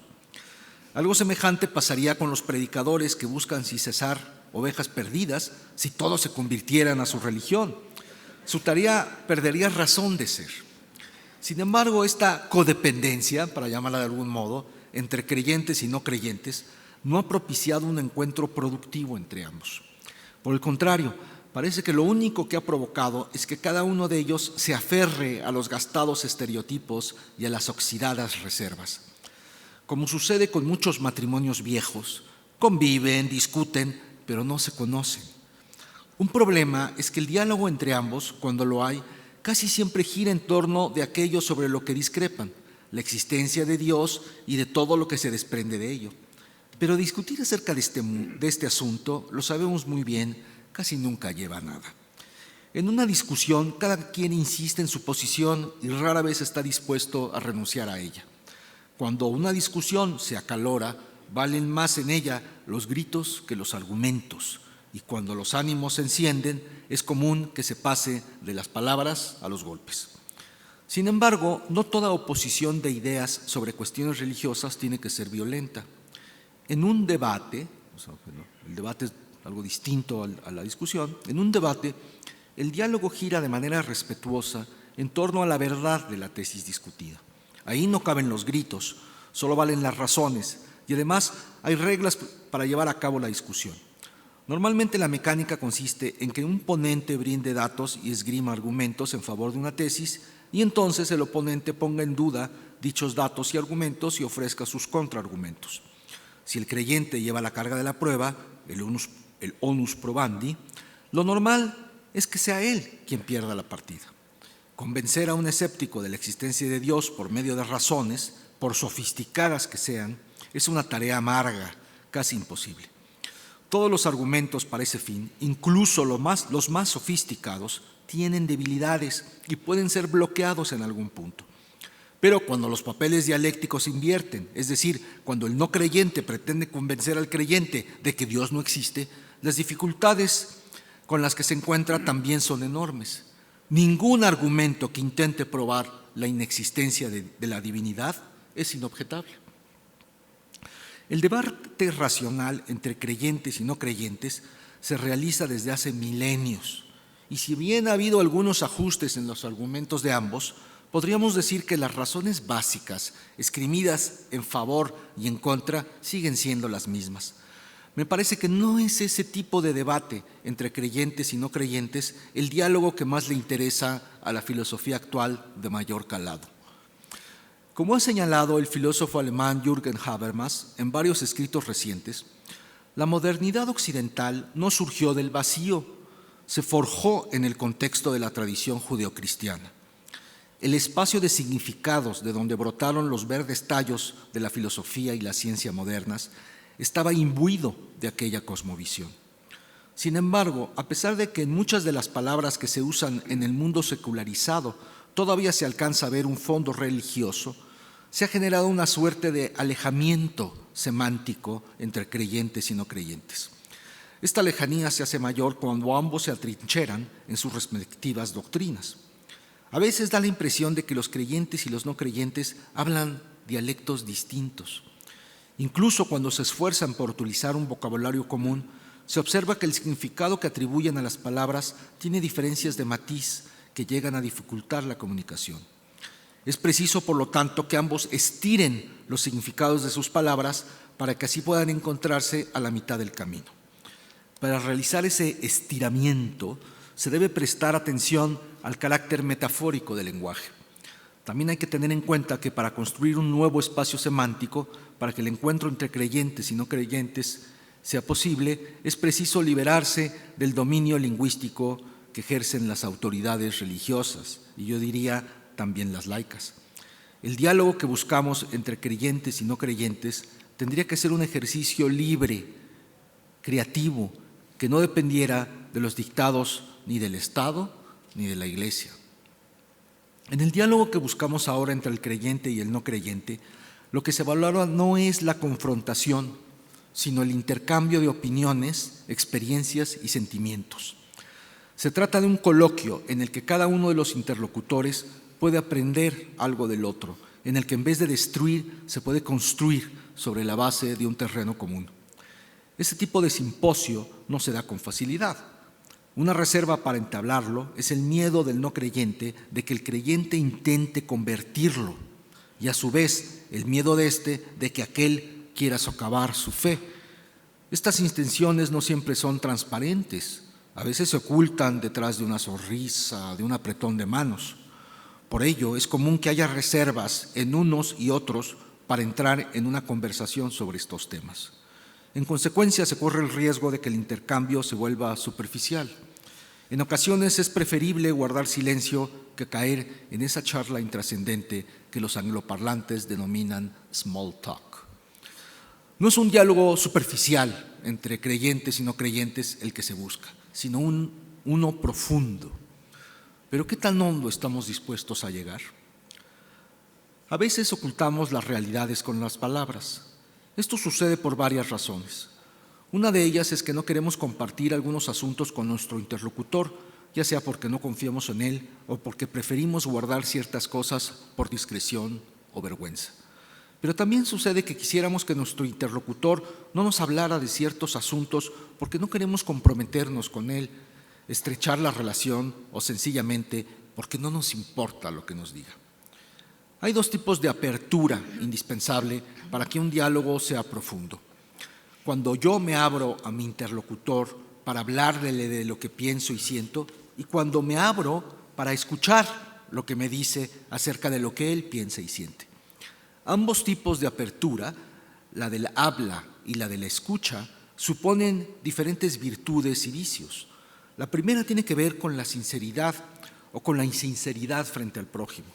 Algo semejante pasaría con los predicadores que buscan sin cesar ovejas perdidas si todos se convirtieran a su religión. Su tarea perdería razón de ser. Sin embargo, esta codependencia, para llamarla de algún modo, entre creyentes y no creyentes, no ha propiciado un encuentro productivo entre ambos. Por el contrario, parece que lo único que ha provocado es que cada uno de ellos se aferre a los gastados estereotipos y a las oxidadas reservas. Como sucede con muchos matrimonios viejos, conviven, discuten, pero no se conocen. Un problema es que el diálogo entre ambos, cuando lo hay, casi siempre gira en torno de aquello sobre lo que discrepan, la existencia de Dios y de todo lo que se desprende de ello. Pero discutir acerca de este asunto, lo sabemos muy bien, casi nunca lleva a nada. En una discusión, cada quien insiste en su posición y rara vez está dispuesto a renunciar a ella. Cuando una discusión se acalora, valen más en ella los gritos que los argumentos. Y cuando los ánimos se encienden, es común que se pase de las palabras a los golpes. Sin embargo, no toda oposición de ideas sobre cuestiones religiosas tiene que ser violenta. En un debate, el debate es algo distinto a la discusión, en un debate el diálogo gira de manera respetuosa en torno a la verdad de la tesis discutida. Ahí no caben los gritos, solo valen las razones y además hay reglas para llevar a cabo la discusión. Normalmente la mecánica consiste en que un ponente brinde datos y esgrima argumentos en favor de una tesis y entonces el oponente ponga en duda dichos datos y argumentos y ofrezca sus contraargumentos. Si el creyente lleva la carga de la prueba, el onus probandi, lo normal es que sea él quien pierda la partida. Convencer a un escéptico de la existencia de Dios por medio de razones, por sofisticadas que sean, es una tarea amarga, casi imposible. Todos los argumentos para ese fin, incluso los más sofisticados, tienen debilidades y pueden ser bloqueados en algún punto. Pero cuando los papeles dialécticos se invierten, es decir, cuando el no creyente pretende convencer al creyente de que Dios no existe, las dificultades con las que se encuentra también son enormes. Ningún argumento que intente probar la inexistencia de la divinidad es inobjetable. El debate racional entre creyentes y no creyentes se realiza desde hace milenios. Y si bien ha habido algunos ajustes en los argumentos de ambos, podríamos decir que las razones básicas, esgrimidas en favor y en contra, siguen siendo las mismas. Me parece que no es ese tipo de debate entre creyentes y no creyentes el diálogo que más le interesa a la filosofía actual de mayor calado. Como ha señalado el filósofo alemán Jürgen Habermas en varios escritos recientes, la modernidad occidental no surgió del vacío, se forjó en el contexto de la tradición judeocristiana. El espacio de significados de donde brotaron los verdes tallos de la filosofía y la ciencia modernas estaba imbuido de aquella cosmovisión. Sin embargo, a pesar de que en muchas de las palabras que se usan en el mundo secularizado todavía se alcanza a ver un fondo religioso, se ha generado una suerte de alejamiento semántico entre creyentes y no creyentes. Esta lejanía se hace mayor cuando ambos se atrincheran en sus respectivas doctrinas. A veces da la impresión de que los creyentes y los no creyentes hablan dialectos distintos. Incluso cuando se esfuerzan por utilizar un vocabulario común, se observa que el significado que atribuyen a las palabras tiene diferencias de matiz que llegan a dificultar la comunicación. Es preciso, por lo tanto, que ambos estiren los significados de sus palabras para que así puedan encontrarse a la mitad del camino. Para realizar ese estiramiento, se debe prestar atención al carácter metafórico del lenguaje. También hay que tener en cuenta que para construir un nuevo espacio semántico, para que el encuentro entre creyentes y no creyentes sea posible, es preciso liberarse del dominio lingüístico que ejercen las autoridades religiosas, y yo diría también las laicas. El diálogo que buscamos entre creyentes y no creyentes tendría que ser un ejercicio libre, creativo, que no dependiera de los dictados ni del Estado ni de la Iglesia. En el diálogo que buscamos ahora entre el creyente y el no creyente, lo que se valora no es la confrontación, sino el intercambio de opiniones, experiencias y sentimientos. Se trata de un coloquio en el que cada uno de los interlocutores puede aprender algo del otro, en el que en vez de destruir se puede construir sobre la base de un terreno común. Este tipo de simposio no se da con facilidad. Una reserva para entablarlo es el miedo del no creyente de que el creyente intente convertirlo, y a su vez el miedo de éste de que aquel quiera socavar su fe. Estas intenciones no siempre son transparentes, a veces se ocultan detrás de una sonrisa, de un apretón de manos. Por ello, es común que haya reservas en unos y otros para entrar en una conversación sobre estos temas. En consecuencia, se corre el riesgo de que el intercambio se vuelva superficial. En ocasiones es preferible guardar silencio que caer en esa charla intrascendente que los angloparlantes denominan small talk. No es un diálogo superficial entre creyentes y no creyentes el que se busca, sino uno profundo. Pero ¿qué tan hondo estamos dispuestos a llegar? A veces ocultamos las realidades con las palabras. Esto sucede por varias razones. Una de ellas es que no queremos compartir algunos asuntos con nuestro interlocutor, ya sea porque no confiamos en él o porque preferimos guardar ciertas cosas por discreción o vergüenza. Pero también sucede que quisiéramos que nuestro interlocutor no nos hablara de ciertos asuntos porque no queremos comprometernos con él, estrechar la relación o sencillamente porque no nos importa lo que nos diga. Hay dos tipos de apertura indispensable para que un diálogo sea profundo. Cuando yo me abro a mi interlocutor para hablarle de lo que pienso y siento, y cuando me abro para escuchar lo que me dice acerca de lo que él piensa y siente. Ambos tipos de apertura, la del habla y la de la escucha, suponen diferentes virtudes y vicios. La primera tiene que ver con la sinceridad o con la insinceridad frente al prójimo.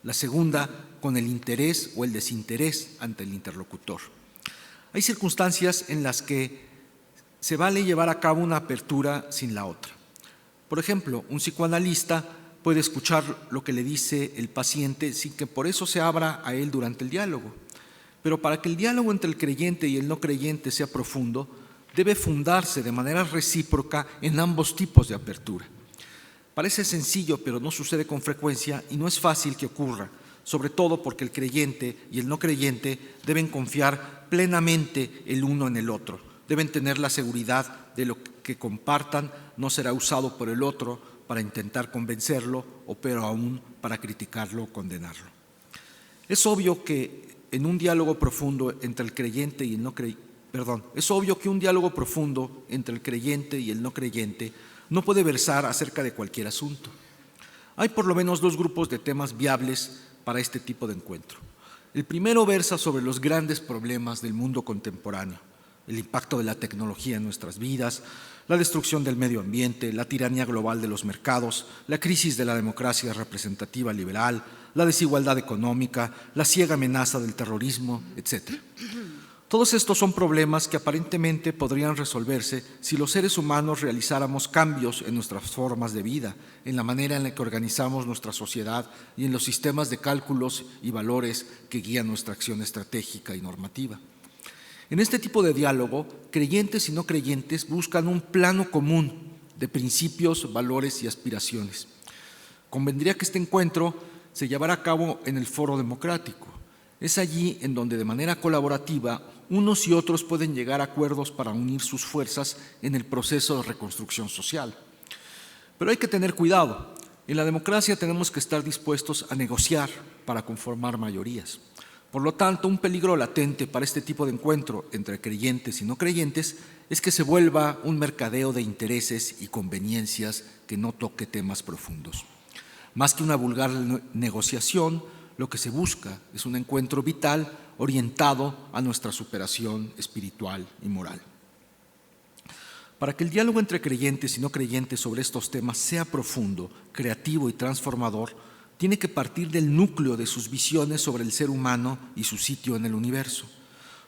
La segunda, con el interés o el desinterés ante el interlocutor. Hay circunstancias en las que se vale llevar a cabo una apertura sin la otra. Por ejemplo, un psicoanalista puede escuchar lo que le dice el paciente sin que por eso se abra a él durante el diálogo. Pero para que el diálogo entre el creyente y el no creyente sea profundo, debe fundarse de manera recíproca en ambos tipos de apertura. Parece sencillo, pero no sucede con frecuencia y no es fácil que ocurra, sobre todo porque el creyente y el no creyente deben confiar plenamente el uno en el otro. Deben tener la seguridad de lo que compartan no será usado por el otro para intentar convencerlo o peor aún para criticarlo o condenarlo. Es obvio que en un diálogo profundo entre el creyente y el no creyente, es obvio que un diálogo profundo entre el creyente y el no creyente no puede versar acerca de cualquier asunto. Hay por lo menos dos grupos de temas viables para este tipo de encuentro. El primero versa sobre los grandes problemas del mundo contemporáneo, el impacto de la tecnología en nuestras vidas, la destrucción del medio ambiente, la tiranía global de los mercados, la crisis de la democracia representativa liberal, la desigualdad económica, la ciega amenaza del terrorismo, etc. Todos estos son problemas que aparentemente podrían resolverse si los seres humanos realizáramos cambios en nuestras formas de vida, en la manera en la que organizamos nuestra sociedad y en los sistemas de cálculos y valores que guían nuestra acción estratégica y normativa. En este tipo de diálogo, creyentes y no creyentes buscan un plano común de principios, valores y aspiraciones. Convendría que este encuentro se llevara a cabo en el foro democrático. Es allí en donde de manera colaborativa unos y otros pueden llegar a acuerdos para unir sus fuerzas en el proceso de reconstrucción social. Pero hay que tener cuidado. En la democracia tenemos que estar dispuestos a negociar para conformar mayorías. Por lo tanto, un peligro latente para este tipo de encuentro entre creyentes y no creyentes es que se vuelva un mercadeo de intereses y conveniencias que no toque temas profundos. Más que una vulgar negociación, lo que se busca es un encuentro vital orientado a nuestra superación espiritual y moral. Para que el diálogo entre creyentes y no creyentes sobre estos temas sea profundo, creativo y transformador, tiene que partir del núcleo de sus visiones sobre el ser humano y su sitio en el universo.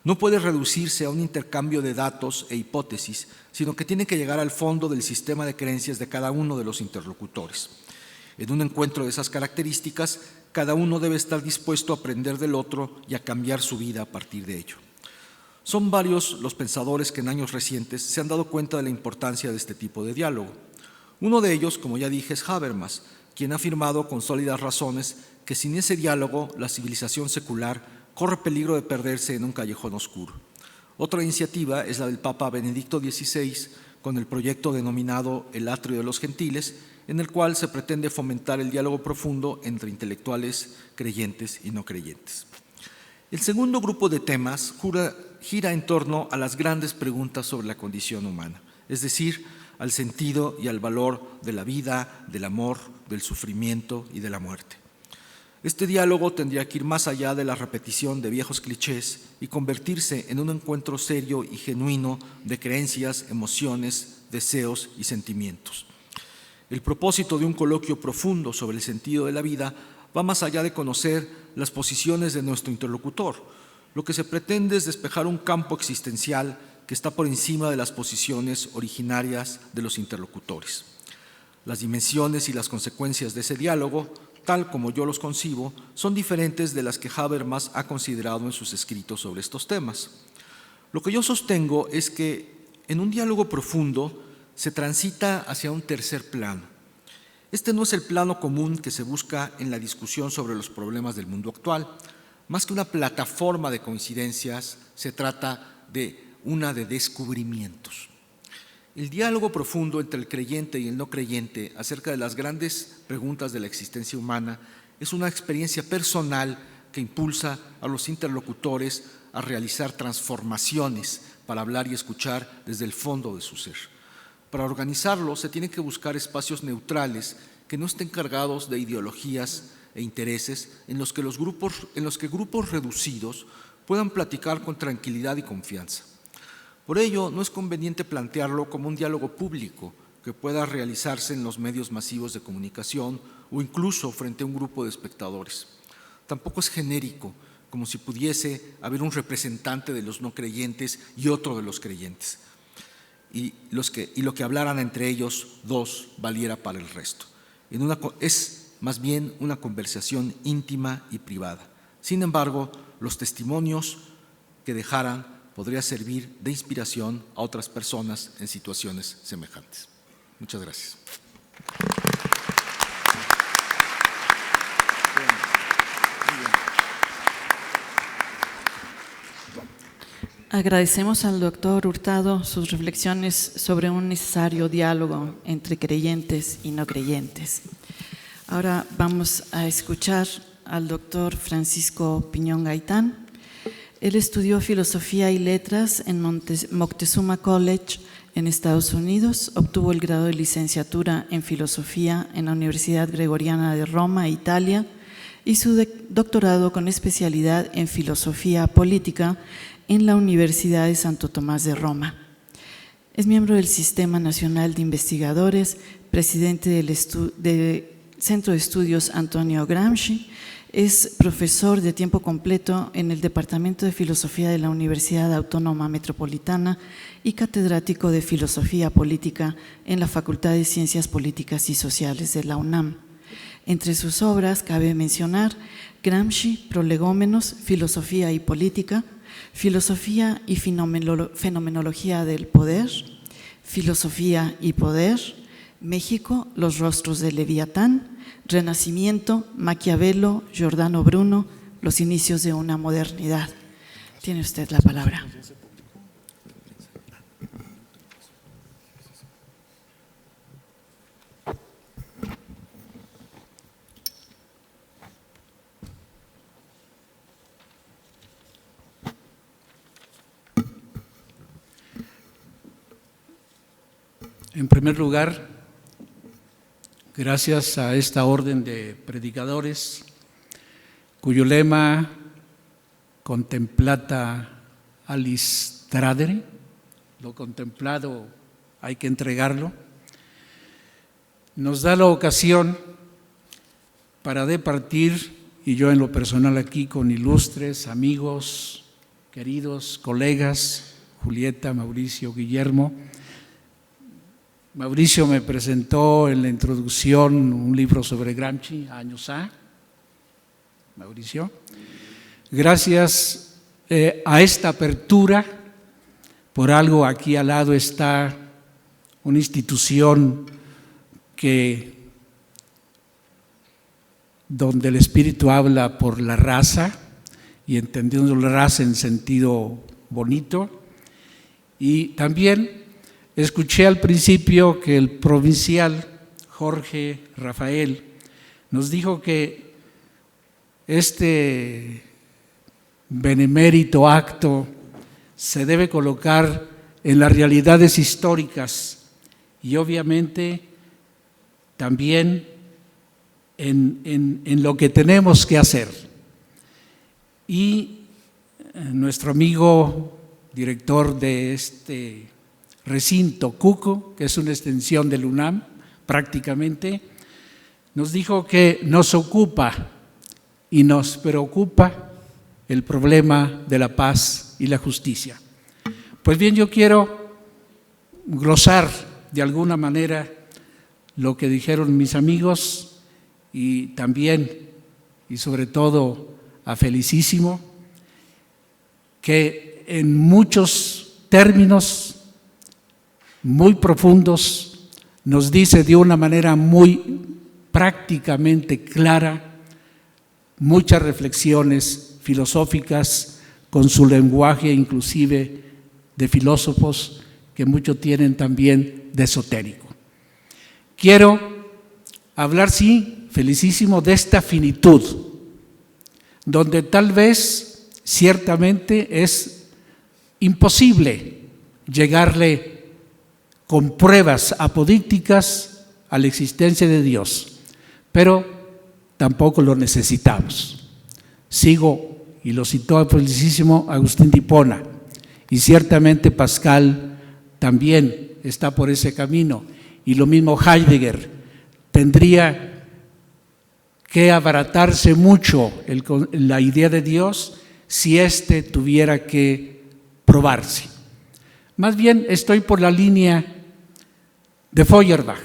No puede reducirse a un intercambio de datos e hipótesis, sino que tiene que llegar al fondo del sistema de creencias de cada uno de los interlocutores. En un encuentro de esas características, cada uno debe estar dispuesto a aprender del otro y a cambiar su vida a partir de ello. Son varios los pensadores que en años recientes se han dado cuenta de la importancia de este tipo de diálogo. Uno de ellos, como ya dije, es Habermas, quien ha afirmado con sólidas razones que sin ese diálogo la civilización secular corre peligro de perderse en un callejón oscuro. Otra iniciativa es la del Papa Benedicto XVI, con el proyecto denominado El Atrio de los Gentiles, en el cual se pretende fomentar el diálogo profundo entre intelectuales creyentes y no creyentes. El segundo grupo de temas gira en torno a las grandes preguntas sobre la condición humana, es decir, al sentido y al valor de la vida, del amor, del sufrimiento y de la muerte. Este diálogo tendría que ir más allá de la repetición de viejos clichés y convertirse en un encuentro serio y genuino de creencias, emociones, deseos y sentimientos. El propósito de un coloquio profundo sobre el sentido de la vida va más allá de conocer las posiciones de nuestro interlocutor. Lo que se pretende es despejar un campo existencial que está por encima de las posiciones originarias de los interlocutores. Las dimensiones y las consecuencias de ese diálogo, tal como yo los concibo, son diferentes de las que Habermas ha considerado en sus escritos sobre estos temas. Lo que yo sostengo es que en un diálogo profundo se transita hacia un tercer plano. Este no es el plano común que se busca en la discusión sobre los problemas del mundo actual. Más que una plataforma de coincidencias, se trata de una de descubrimientos. El diálogo profundo entre el creyente y el no creyente acerca de las grandes preguntas de la existencia humana es una experiencia personal que impulsa a los interlocutores a realizar transformaciones para hablar y escuchar desde el fondo de su ser. Para organizarlo se tienen que buscar espacios neutrales que no estén cargados de ideologías e intereses en los que grupos reducidos puedan platicar con tranquilidad y confianza. Por ello, no es conveniente plantearlo como un diálogo público que pueda realizarse en los medios masivos de comunicación o incluso frente a un grupo de espectadores. Tampoco es genérico, como si pudiese haber un representante de los no creyentes y otro de los creyentes, y lo que hablaran entre ellos dos valiera para el resto. Es más bien una conversación íntima y privada. Sin embargo, los testimonios que dejaran podría servir de inspiración a otras personas en situaciones semejantes. Muchas gracias. Agradecemos al doctor Hurtado sus reflexiones sobre un necesario diálogo entre creyentes y no creyentes. Ahora vamos a escuchar al doctor Francisco Piñón Gaitán. Él estudió Filosofía y Letras en Moctezuma College en Estados Unidos, obtuvo el grado de licenciatura en Filosofía en la Universidad Gregoriana de Roma, Italia, y su doctorado con especialidad en Filosofía Política en la Universidad de Santo Tomás de Roma. Es miembro del Sistema Nacional de Investigadores, presidente del Centro de Estudios Antonio Gramsci, es profesor de tiempo completo en el Departamento de Filosofía de la Universidad Autónoma Metropolitana y catedrático de Filosofía Política en la Facultad de Ciencias Políticas y Sociales de la UNAM. Entre sus obras cabe mencionar Gramsci, Prolegómenos, Filosofía y Política, Filosofía y Fenomenología del Poder, Filosofía y Poder, México, Los Rostros de Leviatán, Renacimiento, Maquiavelo, Giordano Bruno, Los Inicios de una Modernidad. Tiene usted la palabra. En primer lugar, gracias a esta orden de predicadores, cuyo lema contemplata alis tradere, lo contemplado hay que entregarlo, nos da la ocasión para departir, y yo en lo personal aquí con ilustres amigos, queridos colegas, Julieta, Mauricio, Guillermo. Mauricio me presentó en la introducción un libro sobre Gramsci, años A. Mauricio, gracias a esta apertura, por algo aquí al lado está una institución donde el Espíritu habla por la raza y entendiendo la raza en sentido bonito. Y también escuché al principio que el provincial Jorge Rafael nos dijo que este benemérito acto se debe colocar en las realidades históricas y obviamente también en lo que tenemos que hacer. Y nuestro amigo director de este recinto, Cuco, que es una extensión del UNAM prácticamente, nos dijo que nos ocupa y nos preocupa el problema de la paz y la justicia. Pues bien, yo quiero glosar de alguna manera lo que dijeron mis amigos y también y sobre todo a Felicísimo, que en muchos términos muy profundos nos dice de una manera muy prácticamente clara muchas reflexiones filosóficas con su lenguaje inclusive de filósofos que mucho tienen también de esotérico. Quiero hablar, sí, Felicísimo, de esta finitud, donde tal vez ciertamente es imposible llegarle con pruebas apodícticas a la existencia de Dios, pero tampoco lo necesitamos. Sigo, y lo citó a Felicísimo Agustín de Hipona, y ciertamente Pascal también está por ese camino, y lo mismo Heidegger. Tendría que abaratarse mucho la idea de Dios si éste tuviera que probarse. Más bien estoy por la línea de Feuerbach.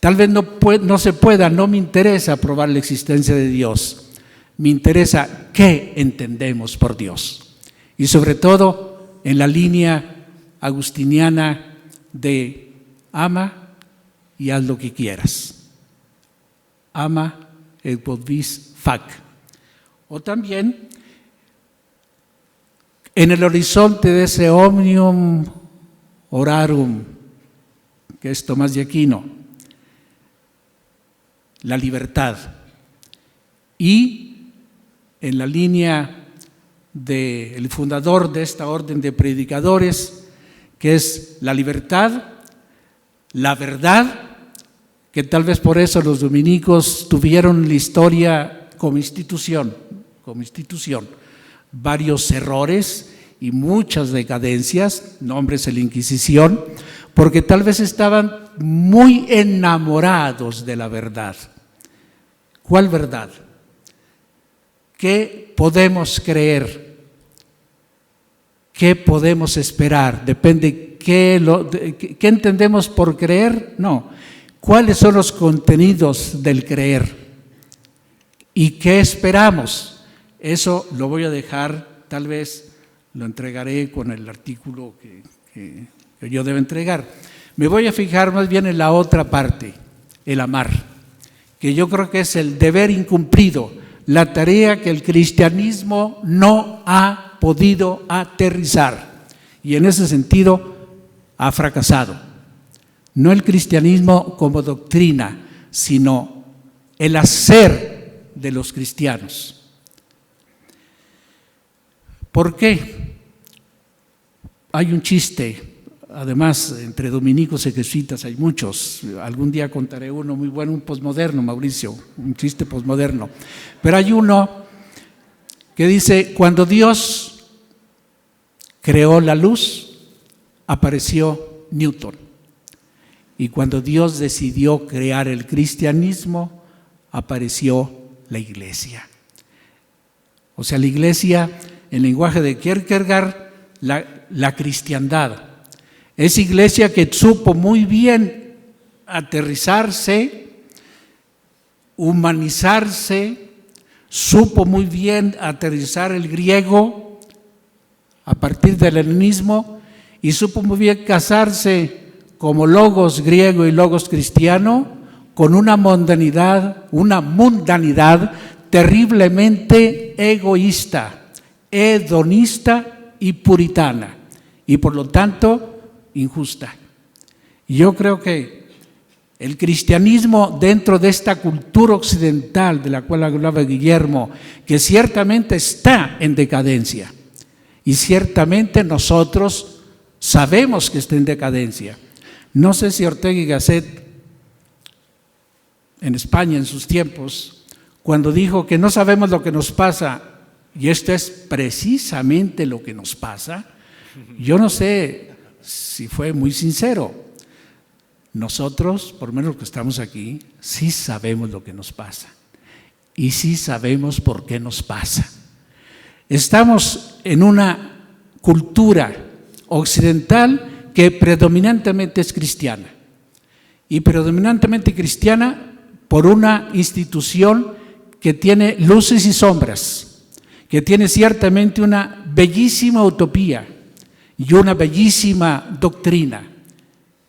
Tal vez no se pueda, no me interesa probar la existencia de Dios, me interesa qué entendemos por Dios. Y sobre todo en la línea agustiniana de ama y haz lo que quieras. Ama et quod vis fac. O también en el horizonte de ese omnium orarum, que es Tomás de Aquino, la libertad. Y en la línea del fundador de esta orden de predicadores, que es la libertad, la verdad, que tal vez por eso los dominicos tuvieron la historia como institución, varios errores y muchas decadencias, nómbrese la Inquisición, porque tal vez estaban muy enamorados de la verdad. ¿Cuál verdad? ¿Qué podemos creer? ¿Qué podemos esperar? Depende qué entendemos por creer, no. ¿Cuáles son los contenidos del creer? ¿Y qué esperamos? Eso lo voy a dejar, tal vez lo entregaré con el artículo que yo debo entregar. Me voy a fijar más bien en la otra parte, el amar, que yo creo que es el deber incumplido, la tarea que el cristianismo no ha podido aterrizar y en ese sentido ha fracasado. No el cristianismo como doctrina, sino el hacer de los cristianos. ¿Por qué? Hay un chiste además, entre dominicos y jesuitas hay muchos. Algún día contaré uno muy bueno, un posmoderno, Mauricio, un chiste posmoderno. Pero hay uno que dice, cuando Dios creó la luz, apareció Newton. Y cuando Dios decidió crear el cristianismo, apareció la iglesia. O sea, la iglesia, en lenguaje de Kierkegaard, la cristiandad. Es iglesia que supo muy bien aterrizarse, humanizarse, supo muy bien aterrizar el griego a partir del helenismo y supo muy bien casarse como logos griego y logos cristiano con una mundanidad terriblemente egoísta, hedonista y puritana, y por lo tanto injusta. Yo creo que el cristianismo, dentro de esta cultura occidental de la cual hablaba Guillermo, que ciertamente está en decadencia, y ciertamente nosotros sabemos que está en decadencia. No sé si Ortega y Gasset, en España en sus tiempos, cuando dijo que no sabemos lo que nos pasa, y esto es precisamente lo que nos pasa, yo no sé si fue muy sincero. Nosotros, por lo menos los que estamos aquí, sí sabemos lo que nos pasa y sí sabemos por qué nos pasa. Estamos en una cultura occidental que predominantemente es cristiana, y predominantemente cristiana por una institución que tiene luces y sombras, que tiene ciertamente una bellísima utopía y una bellísima doctrina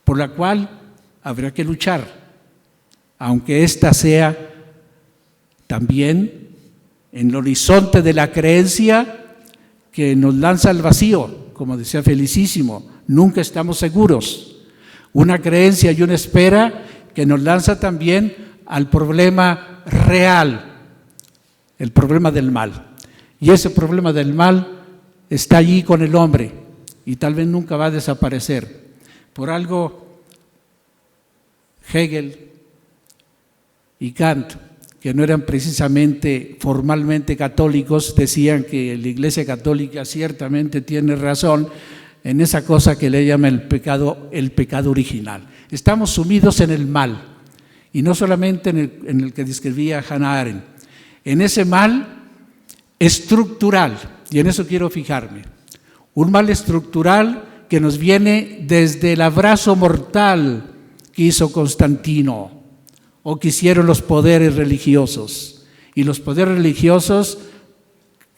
por la cual habrá que luchar, aunque ésta sea también en el horizonte de la creencia que nos lanza al vacío, como decía Felicísimo, nunca estamos seguros. Una creencia y una espera que nos lanza también al problema real, el problema del mal. Y ese problema del mal está allí con el hombre y tal vez nunca va a desaparecer. Por algo Hegel y Kant, que no eran precisamente formalmente católicos, decían que la Iglesia Católica ciertamente tiene razón en esa cosa que le llama el pecado original. Estamos sumidos en el mal, y no solamente en el que describía Hannah Arendt, en ese mal estructural, y en eso quiero fijarme, un mal estructural que nos viene desde el abrazo mortal que hizo Constantino o que hicieron los poderes religiosos. Y los poderes religiosos,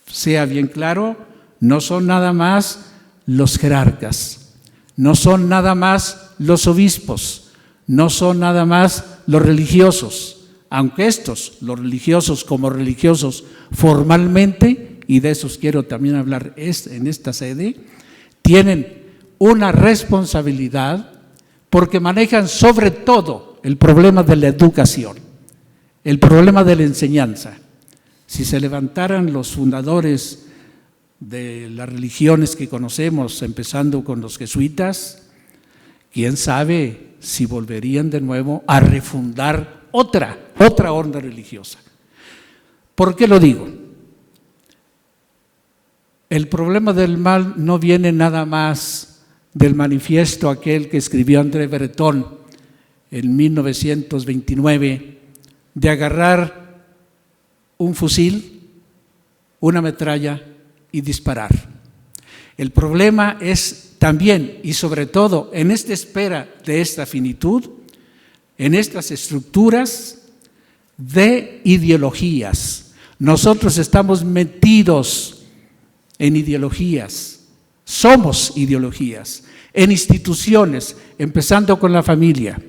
sea bien claro, no son nada más los jerarcas, no son nada más los obispos, no son nada más los religiosos, aunque estos, los religiosos como religiosos formalmente, y de esos quiero también hablar en esta sede, tienen una responsabilidad porque manejan sobre todo el problema de la educación, el problema de la enseñanza. Si se levantaran los fundadores de las religiones que conocemos, empezando con los jesuitas, quién sabe si volverían de nuevo a refundar otra onda religiosa. ¿Por qué lo digo? El problema del mal no viene nada más del manifiesto aquel que escribió André Breton en 1929, de agarrar un fusil, una metralla y disparar. El problema es también y sobre todo en esta espera de esta finitud, en estas estructuras de ideologías. Nosotros estamos metidos en ideologías, somos ideologías, en instituciones, empezando con la familia.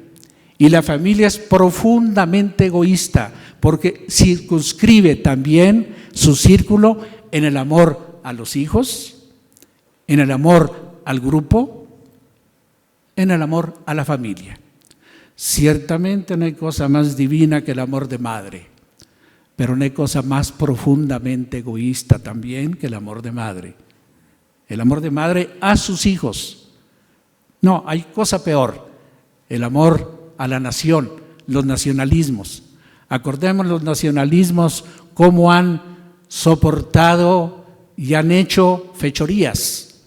Y la familia es profundamente egoísta porque circunscribe también su círculo en el amor a los hijos, en el amor al grupo, en el amor a la familia. Ciertamente no hay cosa más divina que el amor de madre, pero no hay cosa más profundamente egoísta también que el amor de madre. El amor de madre a sus hijos, No, hay cosa peor, el amor a la nación, los nacionalismos. Acordemos los nacionalismos cómo han soportado y han hecho fechorías,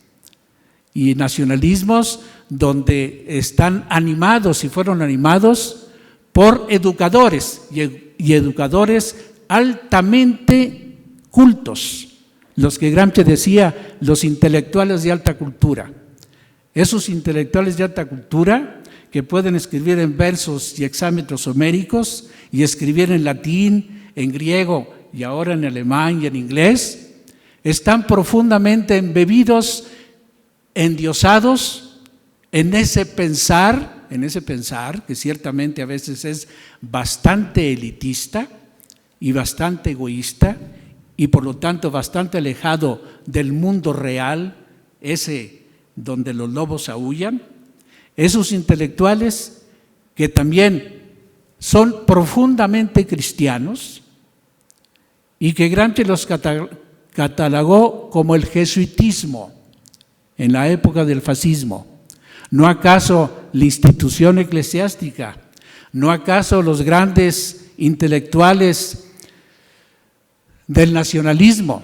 y nacionalismos donde están animados y fueron animados por educadores y educadores altamente cultos, los que Gramsci decía, los intelectuales de alta cultura. Esos intelectuales de alta cultura que pueden escribir en versos y hexámetros homéricos y escribir en latín, en griego y ahora en alemán y en inglés, están profundamente embebidos, endiosados en ese pensar que ciertamente a veces es bastante elitista y bastante egoísta y por lo tanto bastante alejado del mundo real, ese donde los lobos aúllan. Esos intelectuales que también son profundamente cristianos y que Gramsci los catalogó como el jesuitismo en la época del fascismo. ¿No acaso la institución eclesiástica? ¿No acaso los grandes intelectuales del nacionalismo,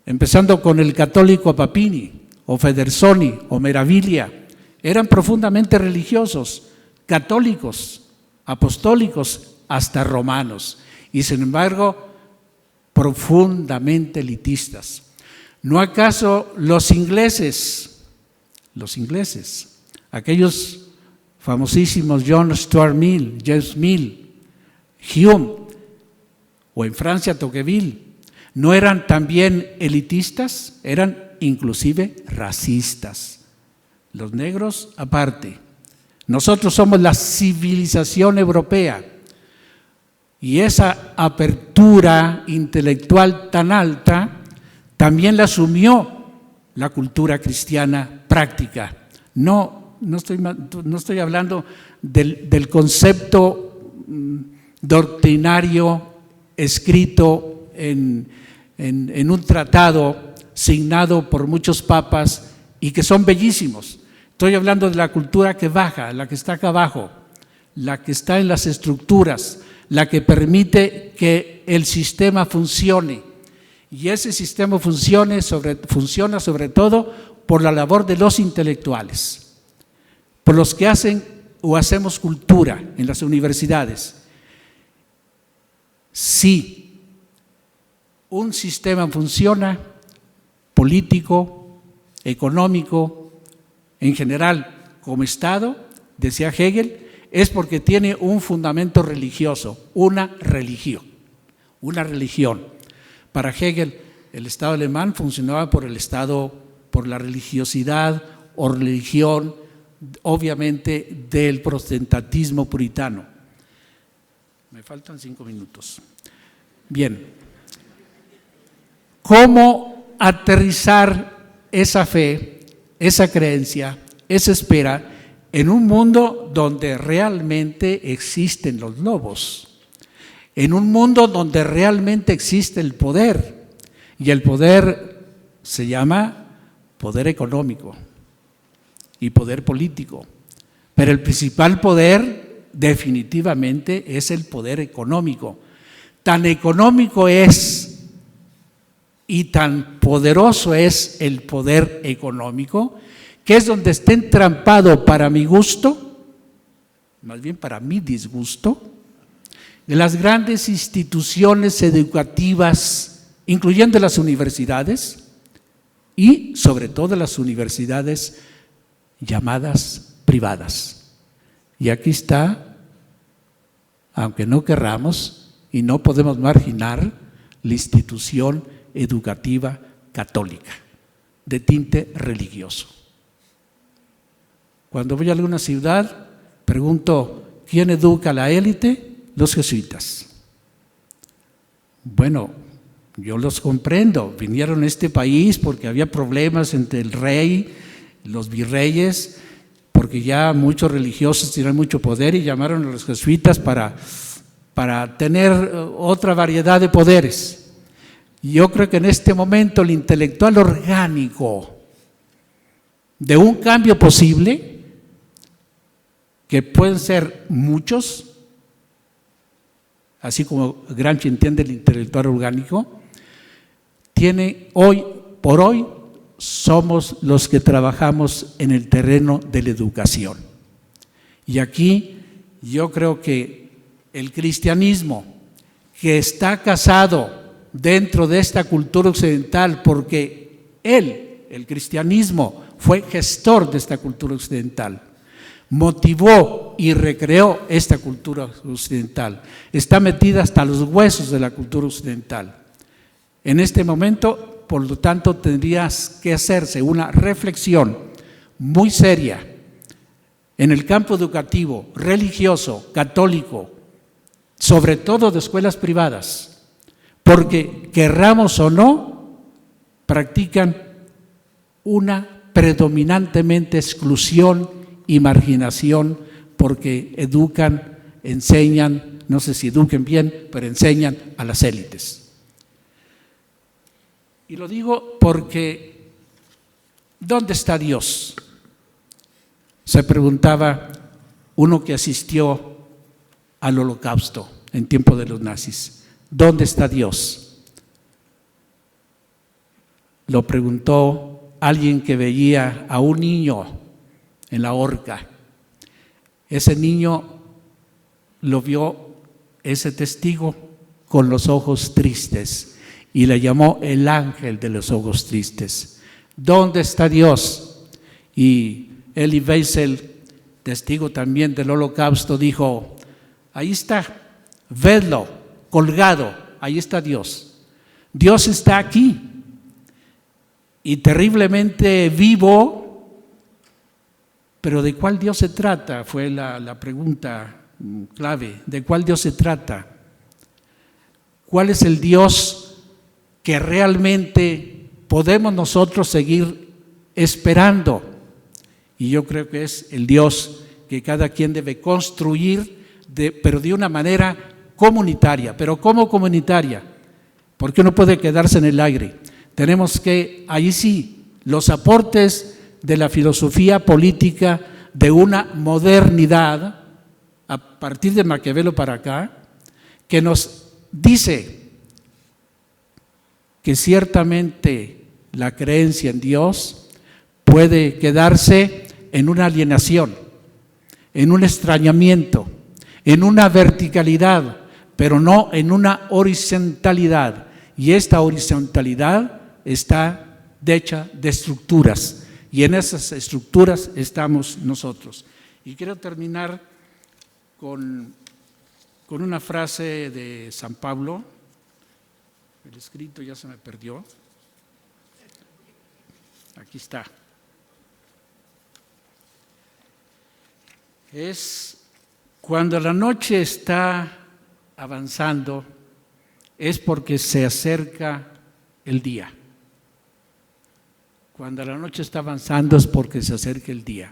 empezando con el católico Papini o Federsoni o Meraviglia, eran profundamente religiosos, católicos, apostólicos, hasta romanos, y sin embargo profundamente elitistas? ¿No acaso los ingleses, aquellos famosísimos John Stuart Mill, James Mill, Hume, o en Francia Tocqueville, no eran también elitistas? Eran inclusive racistas. Los negros aparte. Nosotros somos la civilización europea y esa apertura intelectual tan alta también la asumió la cultura cristiana práctica. No estoy hablando del concepto doctrinario escrito en un tratado signado por muchos papas y que son bellísimos. Estoy hablando de la cultura que baja, la que está acá abajo, la que está en las estructuras, la que permite que el sistema funcione. Y ese sistema funciona sobre todo por la labor de los intelectuales, por los que hacen o hacemos cultura en las universidades. Si un sistema funciona, político, económico, en general como Estado, decía Hegel, es porque tiene un fundamento religioso, una religión. Para Hegel, el Estado alemán funcionaba por la religiosidad o religión, obviamente, del protestantismo puritano. Me faltan 5 minutos. Bien, ¿cómo aterrizar esa fe, esa creencia, esa espera en un mundo donde realmente existen los lobos? En un mundo donde realmente existe el poder, y el poder se llama poder económico y poder político, pero el principal poder definitivamente es el poder económico. Tan económico es y tan poderoso es el poder económico que es donde está entrampado, para mi gusto, más bien para mi disgusto, de las grandes instituciones educativas, incluyendo las universidades y sobre todo las universidades llamadas privadas. Y aquí está, aunque no querramos y no podemos marginar, la institución educativa católica de tinte religioso. Cuando voy a alguna ciudad, pregunto, ¿quién educa a la élite? Los jesuitas. Bueno, yo los comprendo, vinieron a este país porque había problemas entre el rey, los virreyes, porque ya muchos religiosos tenían mucho poder y llamaron a los jesuitas para tener otra variedad de poderes. Y yo creo que en este momento el intelectual orgánico de un cambio posible que pueden ser muchos, así como Gramsci entiende el intelectual orgánico, tiene hoy por hoy somos los que trabajamos en el terreno de la educación. Y aquí yo creo que el cristianismo, que está casado dentro de esta cultura occidental, porque el cristianismo, fue gestor de esta cultura occidental, motivó y recreó esta cultura occidental, está metida hasta los huesos de la cultura occidental. En este momento, por lo tanto, tendrías que hacerse una reflexión muy seria en el campo educativo, religioso, católico, sobre todo de escuelas privadas, porque querramos o no, practican una predominantemente exclusión y marginación, porque educan, enseñan, no sé si eduquen bien, pero enseñan a las élites. Y lo digo porque, ¿dónde está Dios? Se preguntaba uno que asistió al Holocausto en tiempo de los nazis. ¿Dónde está Dios? Lo preguntó alguien que veía a un niño en la horca. Ese niño lo vio, ese testigo, con los ojos tristes y le llamó el ángel de los ojos tristes. ¿Dónde está Dios? Y Elie Wiesel, testigo también del Holocausto, dijo: ahí está, vedlo, colgado, ahí está Dios. Dios está aquí y terriblemente vivo, pero ¿de cuál Dios se trata? Fue la pregunta clave. ¿De cuál Dios se trata? ¿Cuál es el Dios que realmente podemos nosotros seguir esperando? Y yo creo que es el Dios que cada quien debe construir, pero de una manera comunitaria. ¿Pero cómo comunitaria? Porque uno puede quedarse en el aire. Tenemos que, ahí sí, los aportes de la filosofía política de una modernidad, a partir de Maquiavelo para acá, que nos dice que ciertamente la creencia en Dios puede quedarse en una alienación, en un extrañamiento, en una verticalidad, pero no en una horizontalidad. Y esta horizontalidad está hecha de estructuras, y en esas estructuras estamos nosotros. Y quiero terminar con una frase de San Pablo. El escrito ya se me perdió. Aquí está. Es cuando la noche está avanzando, es porque se acerca el día. Cuando la noche está avanzando es porque se acerca el día.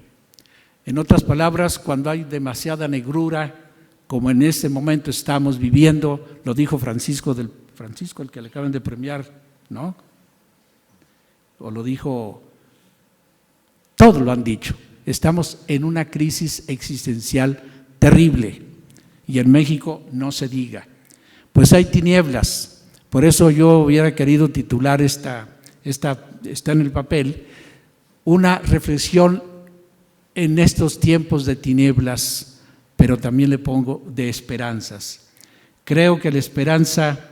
En otras palabras, cuando hay demasiada negrura, como en este momento estamos viviendo, lo dijo Francisco, el que le acaban de premiar, ¿no? O lo dijo, todos lo han dicho, estamos en una crisis existencial terrible, y en México no se diga. Pues hay tinieblas, por eso yo hubiera querido titular está en el papel, una reflexión en estos tiempos de tinieblas, pero también le pongo de esperanzas. Creo que la esperanza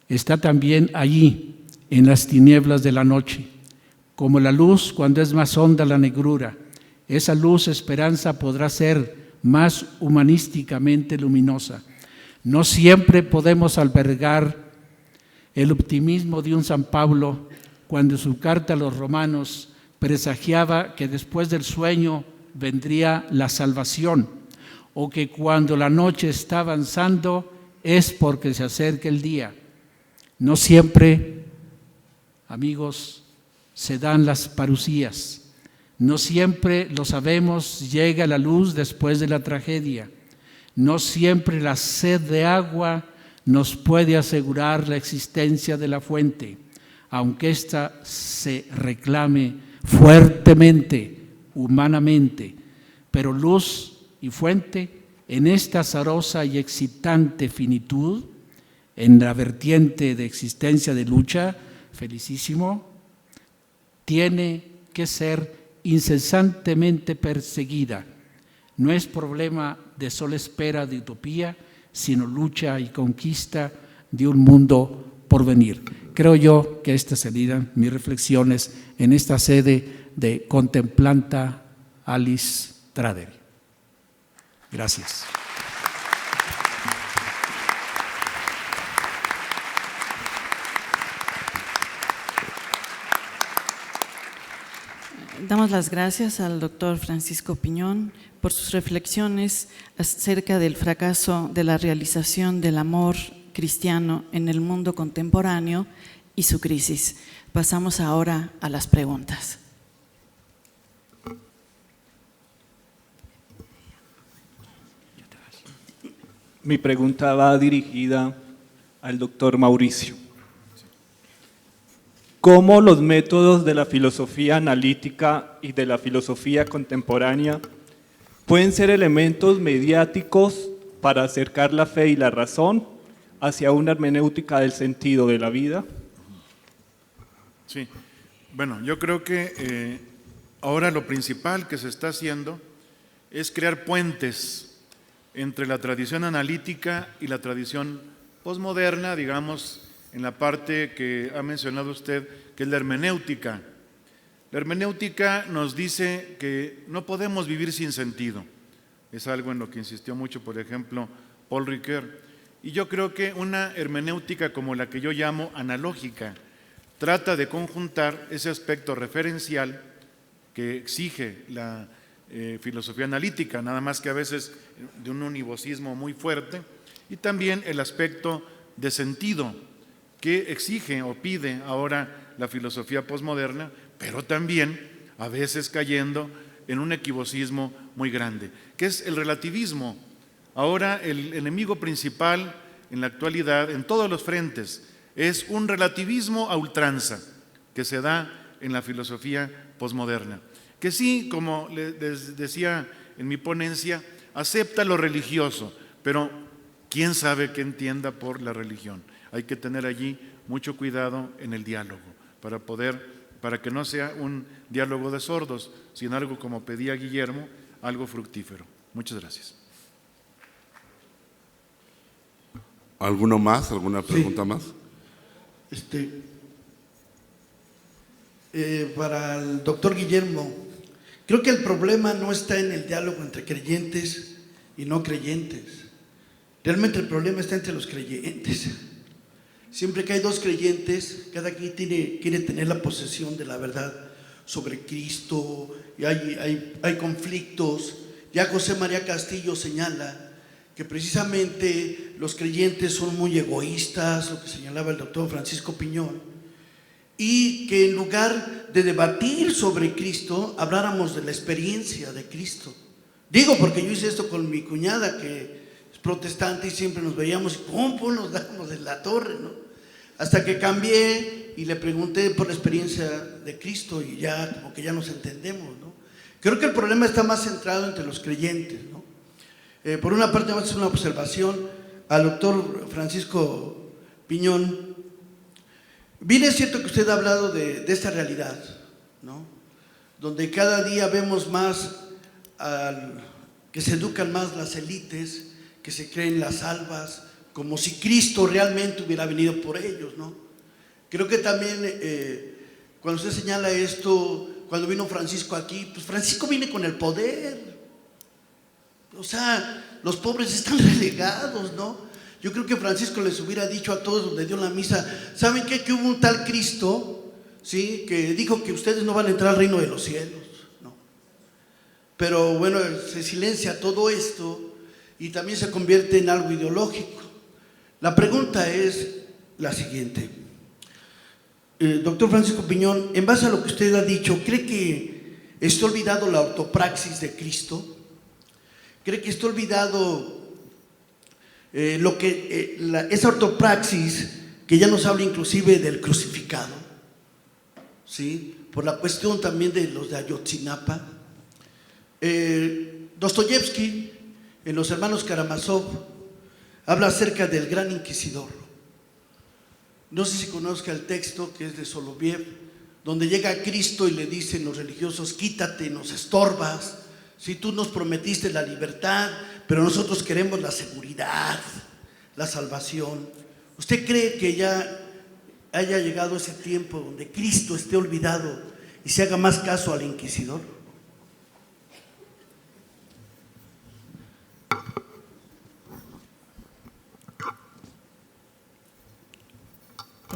está también allí, en las tinieblas de la noche, como la luz cuando es más honda la negrura. Esa luz, esperanza, podrá ser más humanísticamente luminosa. No siempre podemos albergar el optimismo de un San Pablo cuando en su carta a los romanos presagiaba que después del sueño vendría la salvación, o que cuando la noche está avanzando es porque se acerca el día. No siempre, amigos, se dan las parusías. No siempre, lo sabemos, llega la luz después de la tragedia. No siempre la sed de agua nos puede asegurar la existencia de la fuente, aunque ésta se reclame fuertemente, humanamente. Pero luz y fuente en esta azarosa y excitante finitud, en la vertiente de existencia de lucha, felicísimo, tiene que ser incesantemente perseguida. No es problema de sola espera de utopía, sino lucha y conquista de un mundo por venir. Creo yo que estas serían mis reflexiones en esta sede de Contemplanta Alice Traderi. Gracias. Damos las gracias al doctor Francisco Piñón por sus reflexiones acerca del fracaso de la realización del amor cristiano en el mundo contemporáneo y su crisis. Pasamos ahora a las preguntas. Mi pregunta va dirigida al doctor Mauricio. ¿Cómo los métodos de la filosofía analítica y de la filosofía contemporánea pueden ser elementos mediáticos para acercar la fe y la razón hacia una hermenéutica del sentido de la vida? Sí, bueno, yo creo que ahora lo principal que se está haciendo es crear puentes entre la tradición analítica y la tradición posmoderna, digamos, en la parte que ha mencionado usted, que es la hermenéutica. La hermenéutica nos dice que no podemos vivir sin sentido. Es algo en lo que insistió mucho, por ejemplo, Paul Ricoeur. Y yo creo que una hermenéutica como la que yo llamo analógica trata de conjuntar ese aspecto referencial que exige la filosofía analítica, nada más que a veces de un univocismo muy fuerte, y también el aspecto de sentido que exige o pide ahora la filosofía posmoderna, pero también a veces cayendo en un equivocismo muy grande, que es el relativismo. Ahora el enemigo principal en la actualidad, en todos los frentes, es un relativismo a ultranza que se da en la filosofía posmoderna, que sí, como les decía en mi ponencia, acepta lo religioso, pero ¿quién sabe qué entienda por la religión? Hay que tener allí mucho cuidado en el diálogo para que no sea un diálogo de sordos, sino algo, como pedía Guillermo, algo fructífero. Muchas gracias. ¿Alguno más? ¿Alguna pregunta más? Para el doctor Guillermo, creo que el problema no está en el diálogo entre creyentes y no creyentes. Realmente el problema está entre los creyentes. Siempre que hay dos creyentes, cada quien quiere tener la posesión de la verdad sobre Cristo, y hay conflictos. Ya José María Castillo señala que precisamente los creyentes son muy egoístas, lo que señalaba el doctor Francisco Piñón, y que en lugar de debatir sobre Cristo, habláramos de la experiencia de Cristo. Digo porque yo hice esto con mi cuñada, que es protestante, y siempre nos veíamos y ¡pum! Nos dábamos en la torre, ¿no? Hasta que cambié y le pregunté por la experiencia de Cristo, y ya como que ya nos entendemos, ¿no? Creo que el problema está más centrado entre los creyentes, ¿no? Por una parte, vamos a hacer una observación al doctor Francisco Piñón. Bien, es cierto que usted ha hablado de esta realidad, ¿no? Donde cada día vemos más que se educan más las élites, que se creen las salvas, como si Cristo realmente hubiera venido por ellos, ¿no? Creo que también cuando usted señala esto, cuando vino Francisco aquí, pues Francisco viene con el poder. O sea, los pobres están relegados, ¿no? Yo creo que Francisco les hubiera dicho a todos donde dio la misa, ¿saben qué? Que hubo un tal Cristo, ¿sí?, que dijo que ustedes no van a entrar al reino de los cielos, ¿no? Pero bueno, se silencia todo esto y también se convierte en algo ideológico. La pregunta es la siguiente. Doctor Francisco Piñón, en base a lo que usted ha dicho, ¿cree que está olvidado la ortopraxis de Cristo? ¿Cree que está olvidado esa ortopraxis que ya nos habla inclusive del crucificado? ¿Sí? Por la cuestión también de los de Ayotzinapa. Dostoyevsky en los hermanos Karamazov, habla acerca del gran inquisidor. No sé si conozca el texto que es de Soloviev, donde llega Cristo y le dicen los religiosos: quítate, nos estorbas, si tú nos prometiste la libertad, pero nosotros queremos la seguridad, la salvación. ¿Usted cree que ya haya llegado ese tiempo donde Cristo esté olvidado y se haga más caso al inquisidor?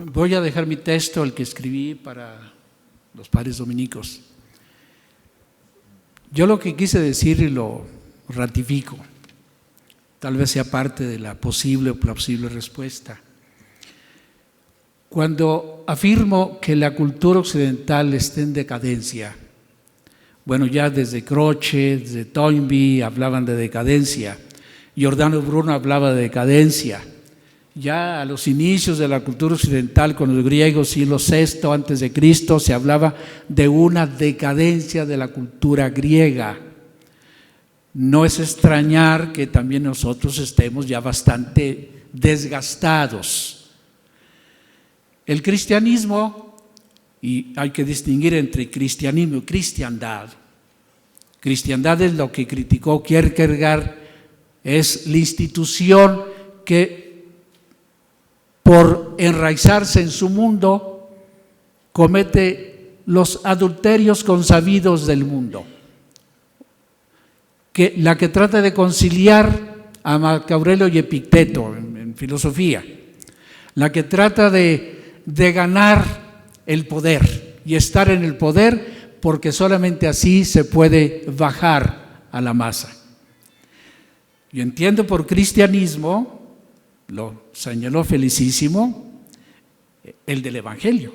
Voy a dejar mi texto, el que escribí para los padres dominicos. Yo lo que quise decir, y lo ratifico, tal vez sea parte de la posible o plausible respuesta. Cuando afirmo que la cultura occidental está en decadencia, bueno, ya desde Croce, desde Toynbee hablaban de decadencia, Giordano Bruno hablaba de decadencia. Ya a los inicios de la cultura occidental, con los griegos, siglo VI antes de Cristo, se hablaba de una decadencia de la cultura griega. No es extrañar que también nosotros estemos ya bastante desgastados. El cristianismo, y hay que distinguir entre cristianismo y cristiandad. Cristiandad es lo que criticó Kierkegaard, es la institución que por enraizarse en su mundo, comete los adulterios consabidos del mundo. La que trata de conciliar a Marco Aurelio y Epicteto en filosofía, la que trata de ganar el poder y estar en el poder, porque solamente así se puede bajar a la masa. Yo entiendo por cristianismo, lo señaló felicísimo, el del Evangelio.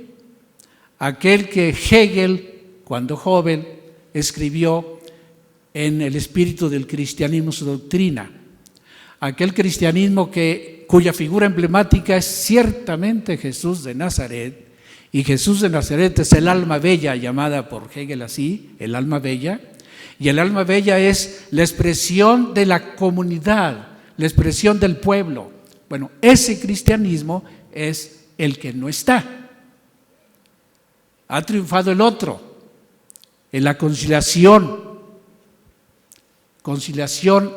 Aquel que Hegel, cuando joven, escribió en el espíritu del cristianismo su doctrina. Aquel cristianismo cuya figura emblemática es ciertamente Jesús de Nazaret, y Jesús de Nazaret es el alma bella, llamada por Hegel así, el alma bella, y el alma bella es la expresión de la comunidad, la expresión del pueblo. Bueno, ese cristianismo es el que no está. Ha triunfado el otro, en la conciliación. Conciliación,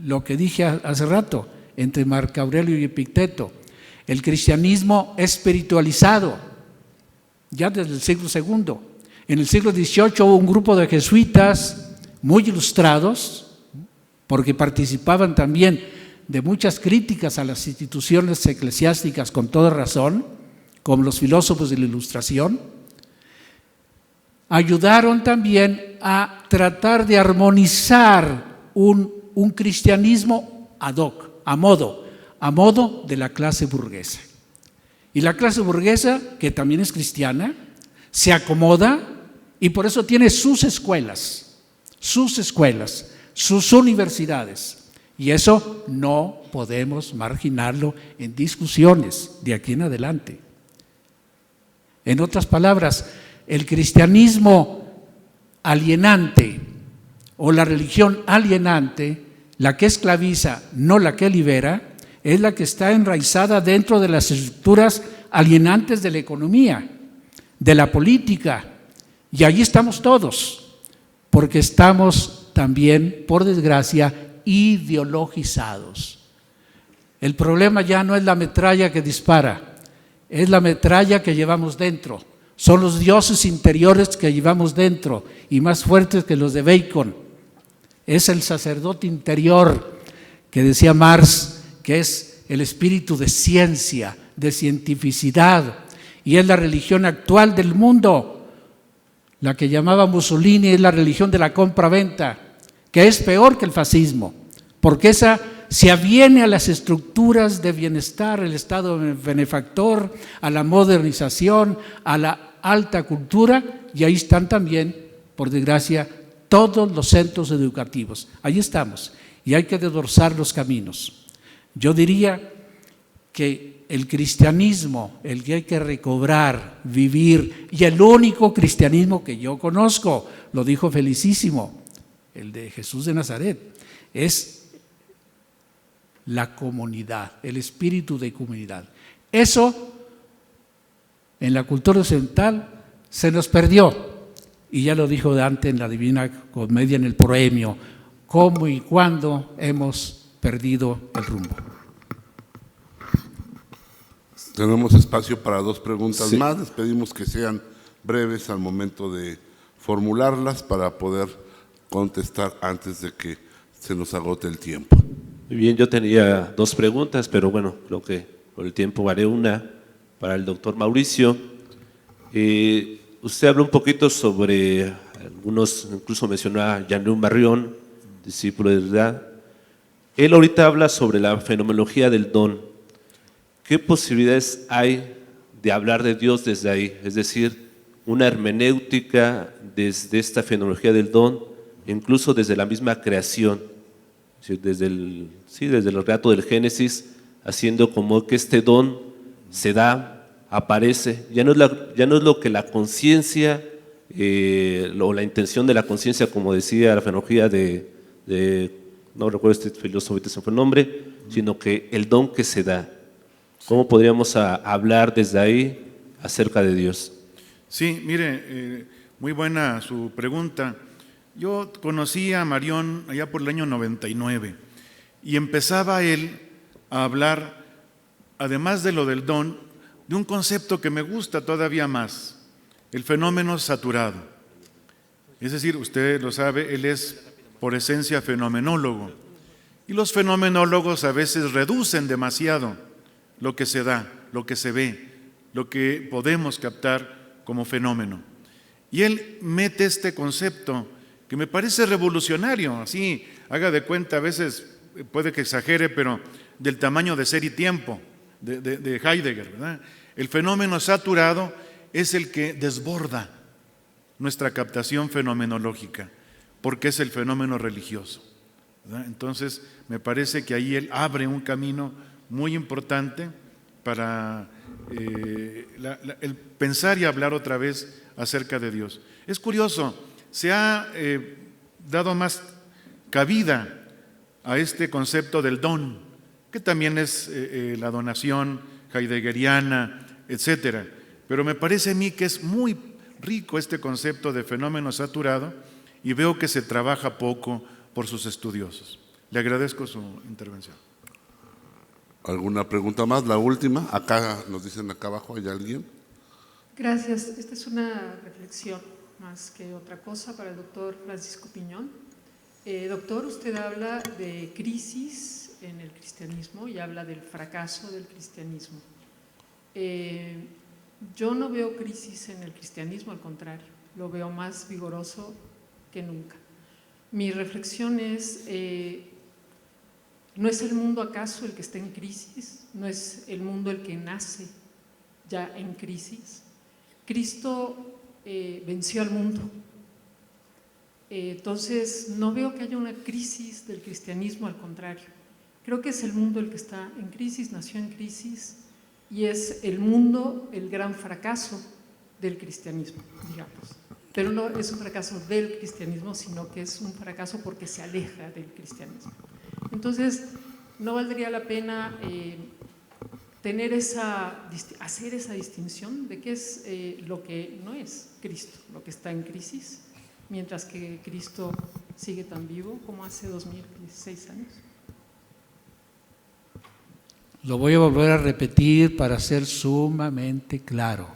lo que dije hace rato, entre Marco Aurelio y Epicteto. El cristianismo espiritualizado, ya desde el siglo II. En el siglo XVIII hubo un grupo de jesuitas muy ilustrados, porque participaban también de muchas críticas a las instituciones eclesiásticas con toda razón, como los filósofos de la Ilustración, ayudaron también a tratar de armonizar un cristianismo ad hoc, a modo de la clase burguesa. Y la clase burguesa, que también es cristiana, se acomoda y por eso tiene sus escuelas, sus universidades. Y eso no podemos marginarlo en discusiones de aquí en adelante. En otras palabras, el cristianismo alienante o la religión alienante, la que esclaviza, no la que libera, es la que está enraizada dentro de las estructuras alienantes de la economía, de la política. Y allí estamos todos, porque estamos también, por desgracia, ideologizados. El problema ya no es la metralla que dispara, es la metralla que llevamos dentro. Son los dioses interiores que llevamos dentro y más fuertes que los de Bacon. Es el sacerdote interior que decía Marx, que es el espíritu de ciencia, de cientificidad, y es la religión actual del mundo. La que llamaba Mussolini es la religión de la compra-venta, que es peor que el fascismo, porque esa se aviene a las estructuras de bienestar, el Estado benefactor, a la modernización, a la alta cultura, y ahí están también, por desgracia, todos los centros educativos. Ahí estamos, y hay que desdorzar los caminos. Yo diría que el cristianismo, el que hay que recobrar, vivir, y el único cristianismo que yo conozco, lo dijo felicísimo, el de Jesús de Nazaret, es la comunidad, el espíritu de comunidad. Eso en la cultura occidental se nos perdió. Y ya lo dijo Dante en la Divina Comedia, en el Proemio, cómo y cuándo hemos perdido el rumbo. Tenemos espacio para 2 preguntas Sí. más. Les pedimos que sean breves al momento de formularlas para poder contestar antes de que se nos agote el tiempo. Muy bien, yo tenía 2 preguntas, pero bueno, creo que por el tiempo haré una para el doctor Mauricio. Usted habló un poquito sobre algunos, incluso mencionó a Jean-Luc Marion, discípulo de Derrida. Él ahorita habla sobre la fenomenología del don. ¿Qué posibilidades hay de hablar de Dios desde ahí? Es decir, una hermenéutica desde esta fenomenología del don, incluso desde la misma creación, desde el relato del Génesis, haciendo como que este don se da, aparece, ya no es lo que la conciencia o la intención de la conciencia, como decía la fenomenología no recuerdo este filósofo, se fue el nombre, sino que el don que se da. ¿Cómo podríamos hablar desde ahí acerca de Dios? Sí, mire, muy buena su pregunta. Yo conocí a Marion allá por el año 99 y empezaba él a hablar, además de lo del don, de un concepto que me gusta todavía más, el fenómeno saturado. Es decir, usted lo sabe, él es por esencia fenomenólogo y los fenomenólogos a veces reducen demasiado lo que se da, lo que se ve, lo que podemos captar como fenómeno. Y él mete este concepto que me parece revolucionario, así, haga de cuenta, a veces puede que exagere, pero del tamaño de ser y tiempo, de Heidegger, ¿verdad? El fenómeno saturado es el que desborda nuestra captación fenomenológica, porque es el fenómeno religioso, ¿verdad? Entonces, me parece que ahí él abre un camino muy importante para el pensar y hablar otra vez acerca de Dios. Es curioso, se ha dado más cabida a este concepto del don, que también es la donación heideggeriana, etcétera. Pero me parece a mí que es muy rico este concepto de fenómeno saturado y veo que se trabaja poco por sus estudiosos. Le agradezco su intervención. ¿Alguna pregunta más? La última. Acá nos dicen acá abajo, ¿hay alguien? Gracias. Esta es una reflexión más que otra cosa para el doctor Francisco Piñón. Doctor, usted habla de crisis en el cristianismo y habla del fracaso del cristianismo. Yo no veo crisis en el cristianismo, al contrario, lo veo más vigoroso que nunca. Mi reflexión es, ¿no es el mundo acaso el que está en crisis? ¿No es el mundo el que nace ya en crisis? Cristo venció al mundo. Entonces, no veo que haya una crisis del cristianismo, al contrario. Creo que es el mundo el que está en crisis, nació en crisis, y es el mundo el gran fracaso del cristianismo, digamos. Pero no es un fracaso del cristianismo, sino que es un fracaso porque se aleja del cristianismo. Entonces, ¿no valdría la pena hacer esa distinción de qué es lo que no es Cristo, lo que está en crisis, mientras que Cristo sigue tan vivo como hace 2016 años? Lo voy a volver a repetir para ser sumamente claro.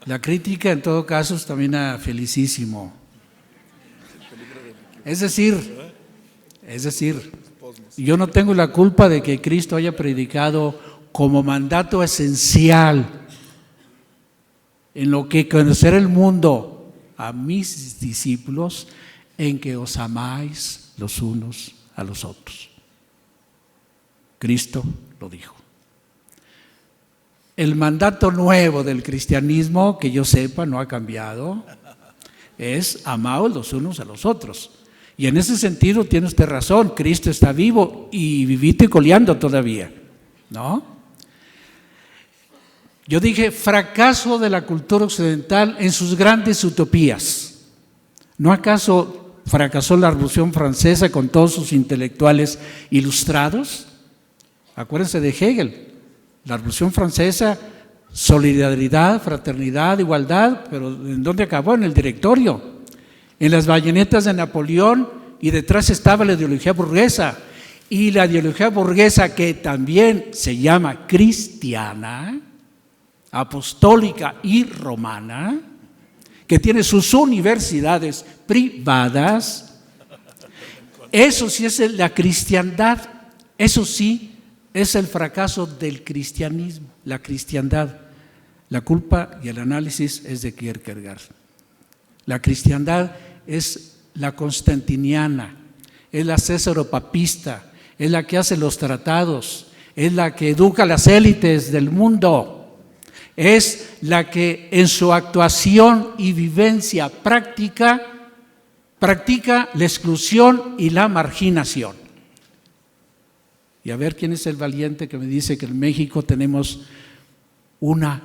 La crítica, en todo caso, es también felicísimo. Es decir, yo no tengo la culpa de que Cristo haya predicado como mandato esencial en lo que conocer el mundo a mis discípulos, en que os amáis los unos a los otros. Cristo lo dijo. El mandato nuevo del cristianismo, que yo sepa, no ha cambiado, es amaos los unos a los otros. Y en ese sentido tiene usted razón, Cristo está vivo y vivito y coleando todavía, ¿no? Yo dije fracaso de la cultura occidental en sus grandes utopías. ¿No acaso fracasó la Revolución Francesa con todos sus intelectuales ilustrados? Acuérdense de Hegel, la Revolución Francesa, solidaridad, fraternidad, igualdad, pero ¿en dónde acabó? En el Directorio, en las bayonetas de Napoleón, y detrás estaba la ideología burguesa. Y la ideología burguesa, que también se llama cristiana, apostólica y romana, que tiene sus universidades privadas, eso sí es la cristiandad, eso sí es el fracaso del cristianismo, la cristiandad. La culpa y el análisis es de Kierkegaard. La cristiandad es la constantiniana, es la césaropapista, es la que hace los tratados, es la que educa a las élites del mundo, es la que en su actuación y vivencia practica la exclusión y la marginación. Y a ver quién es el valiente que me dice que en México tenemos una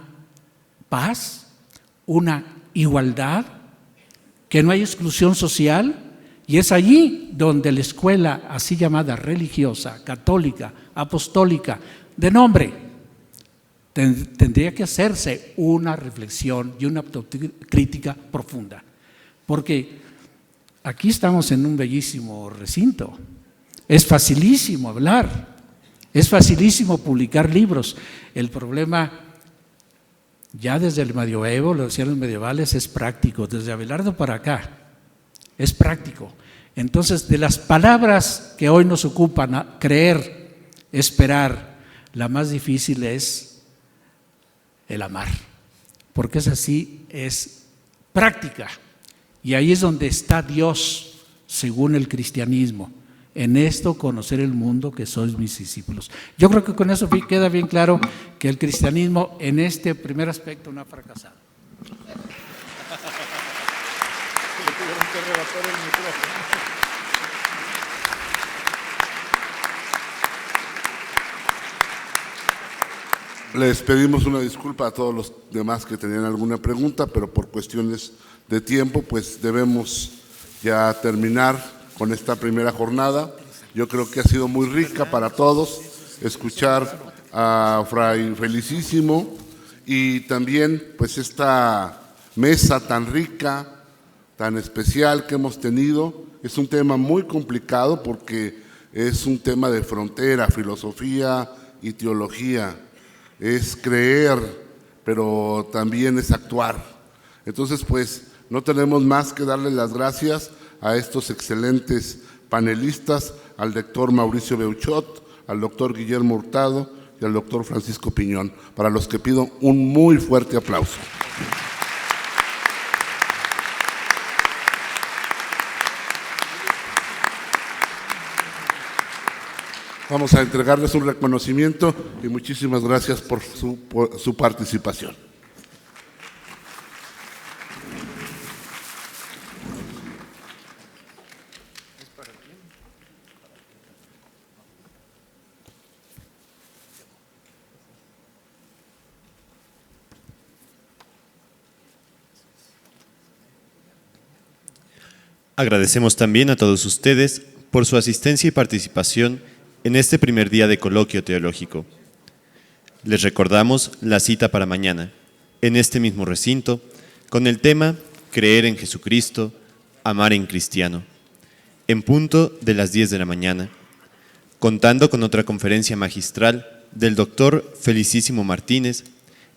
paz, una igualdad, que no hay exclusión social, y es allí donde la escuela así llamada religiosa, católica, apostólica, de nombre, tendría que hacerse una reflexión y una autocrítica profunda, porque aquí estamos en un bellísimo recinto, es facilísimo hablar, es facilísimo publicar libros. El problema ya desde el medioevo, lo decían los medievales, es práctico, desde Abelardo para acá, es práctico. Entonces, de las palabras que hoy nos ocupan, creer, esperar, la más difícil es el amar, porque es así, es práctica. Y ahí es donde está Dios, según el cristianismo. En esto conocer el mundo, que sois mis discípulos. Yo creo que con eso queda bien claro que el cristianismo en este primer aspecto no ha fracasado. Les pedimos una disculpa a todos los demás que tenían alguna pregunta, pero por cuestiones de tiempo, pues debemos ya terminar con esta primera jornada. Yo creo que ha sido muy rica para todos escuchar a Fray Felicísimo y también pues esta mesa tan rica, tan especial que hemos tenido. Es un tema muy complicado porque es un tema de frontera, filosofía y teología. Es creer, pero también es actuar. Entonces, pues, no tenemos más que darle las gracias a estos excelentes panelistas, al doctor Mauricio Beuchot, al doctor Guillermo Hurtado y al doctor Francisco Piñón, para los que pido un muy fuerte aplauso. Vamos a entregarles un reconocimiento y muchísimas gracias por su participación. Agradecemos también a todos ustedes por su asistencia y participación en este primer día de coloquio teológico. Les recordamos la cita para mañana, en este mismo recinto, con el tema Creer en Jesucristo, amar en cristiano, en punto de las 10 de la mañana, contando con otra conferencia magistral del doctor Felicísimo Martínez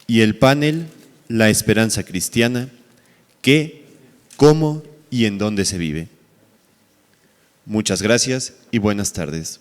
y el panel La Esperanza Cristiana, ¿qué, cómo y en dónde se vive? Muchas gracias y buenas tardes.